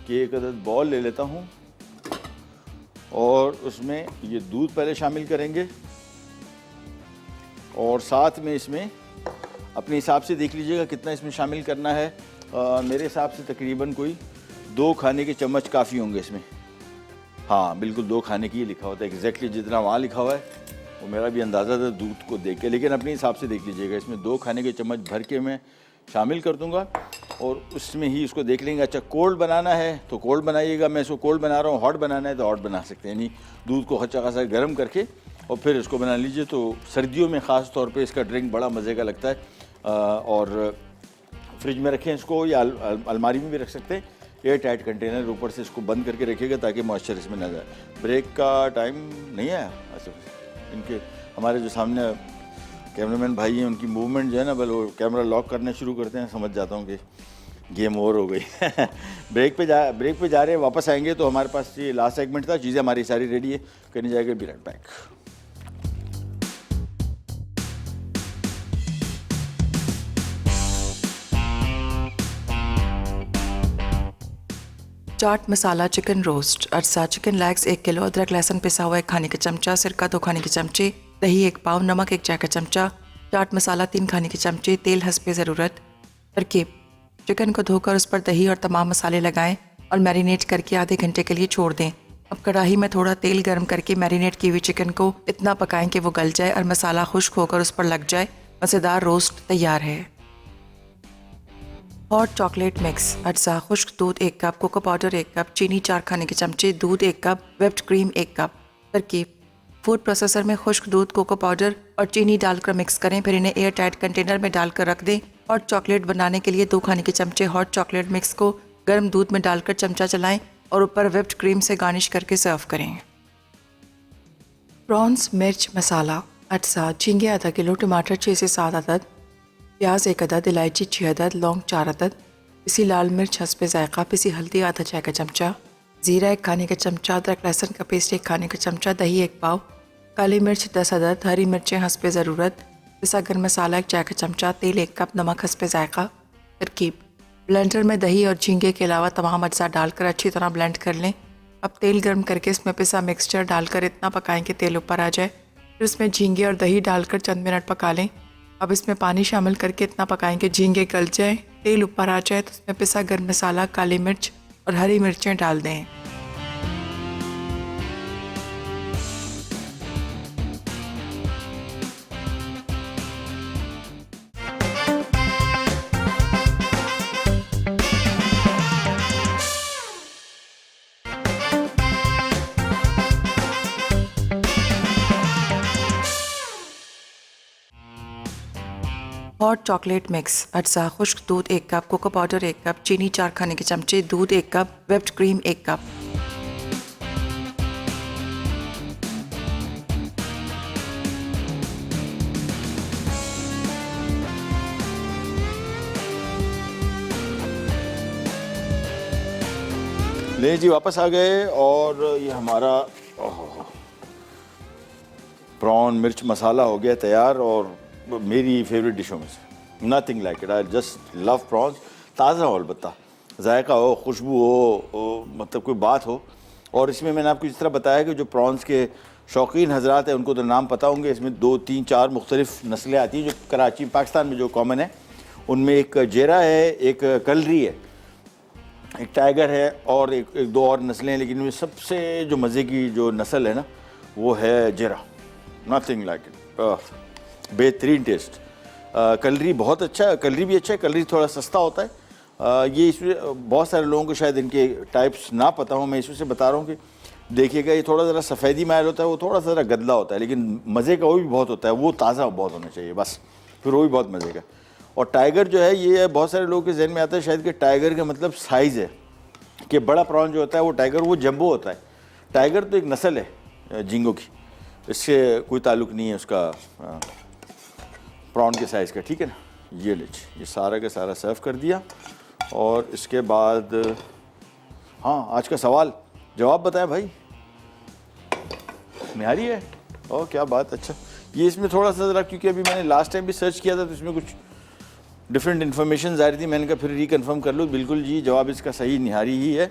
कि एक अदद बॉल ले लेता हूँ और उसमें ये दूध पहले शामिल करेंगे और साथ में इसमें अपने हिसाब से देख लीजिएगा कितना इसमें शामिल करना है। मेरे हिसाब से तकरीबन कोई 2 खाने के चम्मच काफ़ी होंगे इसमें। हाँ बिल्कुल 2 खाने की लिखा होता है, एग्जैक्टली जितना वहाँ लिखा हुआ है वो मेरा भी अंदाज़ा था दूध को देख के, लेकिन अपने हिसाब से देख लीजिएगा। इसमें 2 खाने के चम्मच भर के मैं शामिल कर दूंगा और उसमें ही इसको देख लेंगे। अच्छा कोल्ड बनाना है तो कोल्ड बनाइएगा, मैं इसको कोल्ड बना रहा हूँ। हॉट बनाना है तो हॉट बना सकते हैं, यानी दूध को अच्छा खासा गर्म करके और फिर इसको बना लीजिए। तो सर्दियों में ख़ास तौर पे इसका ड्रिंक बड़ा मज़े का लगता है। और फ्रिज में रखें इसको या अलमारी में भी रख सकते हैं, एयर टाइट कंटेनर, ऊपर से इसको बंद करके रखिएगा ताकि मॉइस्चर इसमें ना जाए। ब्रेक का टाइम नहीं आया, अच्छा इनके हमारे जो सामने कैमरामैन भाई हैं उनकी मूवमेंट जो है ना, बल वो कैमरा लॉक करना शुरू करते हैं, समझ जाता हूँ कि गेम ओवर हो गई। ब्रेक पे जा रहे हैं, वापस आएंगे तो हमारे पास ये लास्ट सेगमेंट था, चीज़ें हमारी सारी रेडी है, करने जाएगा। Be right back. Chaat masala chicken roast, अरसा चिकन लेग्स 1 किलो, अदरक लहसुन पिसा हुआ 1 खाने का चमचा, सिरका 2 खाने के चमचे, दही 1 पाव, नमक 1 चाय का चमचा, चाट मसाला 3 खाने के चमचे, तेल हस्बे ज़रूरत। तरकीब: चिकन को धोकर उस पर दही और तमाम मसाले लगाएं और मैरिनेट करके आधे घंटे के लिए छोड़ दें। अब कढ़ाई में थोड़ा तेल गर्म करके मैरिनेट की हुई चिकन को इतना पकाएं कि वो गल जाए और मसाला खुश्क होकर उस पर लग जाए। मज़ेदार रोस्ट तैयार है। हॉट चॉकलेट मिक्स, अज्जा खुश्क दूध 1 कप, कोको पाउडर 1 कप, चीनी 4 खाने के चमचे, दूध 1 कप, व्हिप्ड क्रीम 1 कप। तरकीब: फूड प्रोसेसर में खुश्क दूध, कोको पाउडर और चीनी डालकर मिक्स करें, फिर इन्हें एयर टाइट कंटेनर में डालकर रख दें। हॉट चॉकलेट बनाने के लिए 2 खाने के चमचे हॉट चॉकलेट मिक्स को गर्म दूध में डालकर चमचा चलाएं और ऊपर व्हिप्ड क्रीम से गार्निश करके सर्व करें। प्रॉन्स मिर्च मसाला, अज्जा झींगे आधा किलो, टमाटर 6 से 7 अदद, प्याज 1 अदद, इलायची 6 अदद, लौंग 4 अदद, पिसी लाल मिर्च हस्बे जायका, पिसी हल्दी आधा चाय का चमचा, ज़ीरा 1 खाने का चमचा, अदरक लहसुन का पेस्ट 1 खाने का चमचा, दही 1 पाव, काली मिर्च 10 अदद, हरी मिर्चें हस्बे ज़रूरत, पिसा गरम मसाला 1 चाय का चमचा, तेल 1 कप, नमक हस्बे जायका। तरकीब: ब्लेंडर में दही और झींगे के अलावा तमाम अज्जा डालकर अच्छी तरह ब्लेंड कर लें। अब तेल गर्म करके इसमें पिसा मिक्सचर डालकर इतना पकाएं कि तेल ऊपर आ जाए, फिर उसमें झींगे और दही डालकर चंद मिनट पका लें। अब इसमें पानी शामिल करके इतना पकाएं कि झींगे गल जाए, तेल ऊपर आ जाए तो उसमें पिसा गरम मसाला, काली मिर्च और हरी मिर्चें डाल दें। हॉट चॉकलेट मिक्स, अज्जा खुश्क दूध 1 कप, कोको पाउडर 1 कप, चीनी 4 खाने के चमचे, दूध 1 कप, व्हिप्ड क्रीम 1 कप। ले जी वापस आ गए और ये हमारा प्रॉन मिर्च मसाला हो गया तैयार और मेरी फेवरेट डिशों में से। Nothing like it, I just love prawns. ताज़ा हो, अलबत्ता जायका हो, खुशबू हो, मतलब कोई बात हो। और इसमें मैंने आपको जिस तरह बताया कि जो प्रॉन्स के शौकीन हजरात हैं उनको तो नाम पता होंगे। इसमें 2, 3, 4 मुख्तलिफ नस्लें आती हैं जो कराची पाकिस्तान में जो कॉमन है। उनमें एक जेरा है, एक कलरी है, एक टाइगर है और एक 2 और नस्लें हैं। लेकिन इनमें सबसे जो मज़े की जो नस्ल है ना वो है जेरा। नथिंग लाइक इट, बेहतरीन टेस्ट। कलरी बहुत अच्छा है, कलरी भी अच्छा है, कलरी थोड़ा सस्ता होता है। ये इसमें बहुत सारे लोगों को शायद इनके टाइप्स ना पता हो, मैं इसी से बता रहा हूँ कि देखिएगा ये थोड़ा ज़रा सफ़ेदी माइल होता है, वो थोड़ा सा ज़रा गदला होता है, लेकिन मज़े का वो भी बहुत होता है। वो ताज़ा बहुत होना चाहिए बस, फिर वो भी बहुत मज़े का। और टाइगर जो है ये बहुत सारे लोगों के जहन में आता है शायद कि टाइगर का मतलब साइज़ है, कि बड़ा प्रॉन जो होता है वो टाइगर, वो जंबो होता है। टाइगर तो एक नस्ल है झींगों की, इससे कोई ताल्लुक़ नहीं है उसका प्रॉन के साइज़ का, ठीक है ना। ये लीजिए, ये सारा का सारा सर्व कर दिया। और इसके बाद हाँ, आज का सवाल जवाब बताएं भाई, निहारी है। ओह क्या बात, अच्छा। ये इसमें थोड़ा सा ज़रा, क्योंकि अभी मैंने लास्ट टाइम भी सर्च किया था तो इसमें कुछ डिफरेंट इन्फॉर्मेशन आ रही थी, मैंने कहा फिर रिकन्फर्म कर लूँ। बिल्कुल जी, जवाब इसका सही निहारी ही है।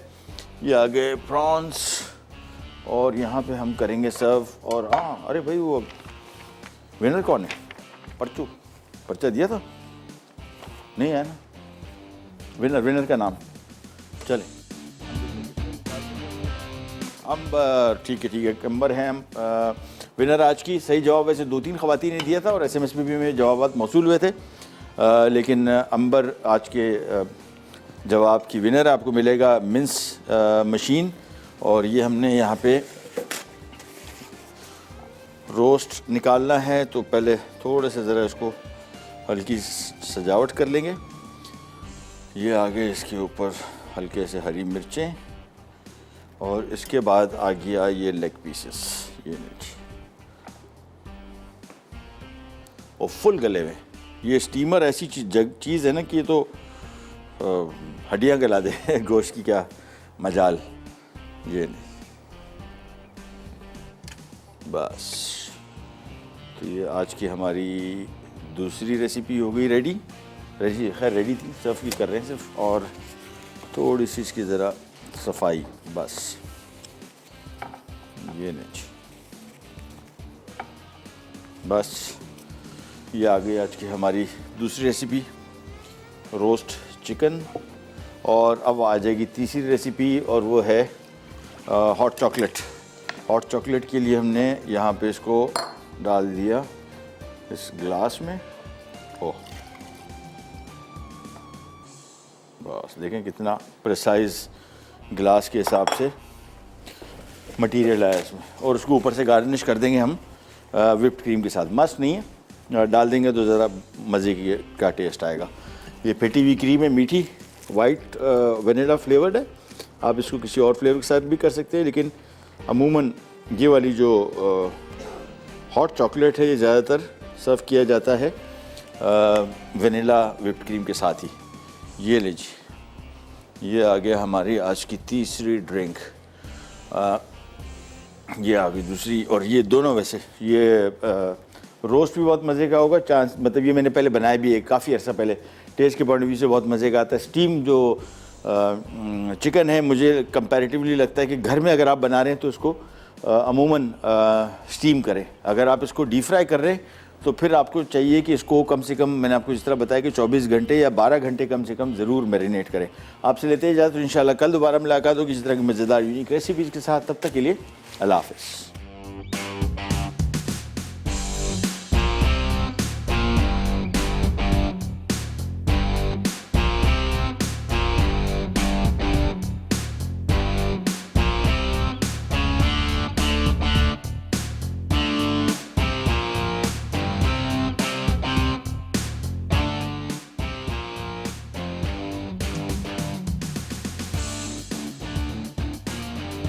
ये आ गए प्रॉन्स और यहाँ पे हम करेंगे सर्व। और हाँ, अरे भाई वो विनर कौन है? पर्चा दिया था नहीं है ना? विनर का नाम चले, अंबर। ठीक है, अंबर हैं हम विनर आज की। सही जवाब वैसे 2-3 ख़वातीन ने दिया था और SMS में भी मेरे जवाब मौसूल हुए थे, लेकिन अंबर आज के जवाब की विनर। आपको मिलेगा मिंस मशीन। और ये हमने यहाँ पे रोस्ट निकालना है, तो पहले थोड़े से ज़रा इसको हल्की सजावट कर लेंगे। ये आगे इसके ऊपर हल्के से हरी मिर्चें और इसके बाद आ गया ये लेग पीसेस, ये लीजिए, और फुल गले में। ये स्टीमर ऐसी चीज़ है ना कि ये तो हड्डियाँ गला दे गोश्त की, क्या मजाल। ये नहीं, बस। तो ये आज की हमारी दूसरी रेसिपी हो गई रेडी। खैर रेडी थी, सर्व की कर रहे हैं सिर्फ। और थोड़ी सी इसकी ज़रा सफाई, बस ये नहीं, बस ये आ गई आज की हमारी दूसरी रेसिपी, रोस्ट चिकन। और अब आ जाएगी तीसरी रेसिपी, और वो है हॉट चॉकलेट। हॉट चॉकलेट के लिए हमने यहाँ पे इसको डाल दिया इस ग्लास में। ओह, बस देखें कितना प्रिसाइज ग्लास के हिसाब से मटेरियल आया इसमें। और उसको ऊपर से गार्निश कर देंगे हम विप्ड क्रीम के साथ। मस्त नहीं है, डाल देंगे तो ज़रा मज़े का टेस्ट आएगा। ये फेटी हुई क्रीम है, मीठी, वाइट वनीला फ्लेवर्ड है। आप इसको किसी और फ्लेवर के साथ भी कर सकते हैं, लेकिन अमूमन ये वाली जो हॉट चॉकलेट है ये ज़्यादातर सर्व किया जाता है वनीला विप्ड क्रीम के साथ ही। ये लीजिए, ये आ गया हमारी आज की तीसरी ड्रिंक। ये आ गई दूसरी, और ये दोनों वैसे ये रोस्ट भी बहुत मज़े का होगा। चांस मतलब ये मैंने पहले बनाया भी है काफ़ी अर्सा पहले, टेस्ट के पॉइंट ऑफ व्यू से बहुत मज़े का आता है। स्टीम जो चिकन है, मुझे कंपैरेटिवली लगता है कि घर में अगर आप बना रहे हैं तो इसको अमूमन स्टीम करें। अगर आप इसको डीप फ्राई कर रहे हैं तो फिर आपको चाहिए कि इसको कम से कम, मैंने आपको जिस तरह बताया कि 24 घंटे या 12 घंटे कम से कम ज़रूर मैरिनेट करें। आपसे लेते हैं इजाज़त, तो इंशाल्लाह कल दोबारा मुलाकात होगी इसी तरह की मज़ेदार यूनिक रेसिपीज़ के साथ। तब तक के लिए अल्लाह हाफ़िज़।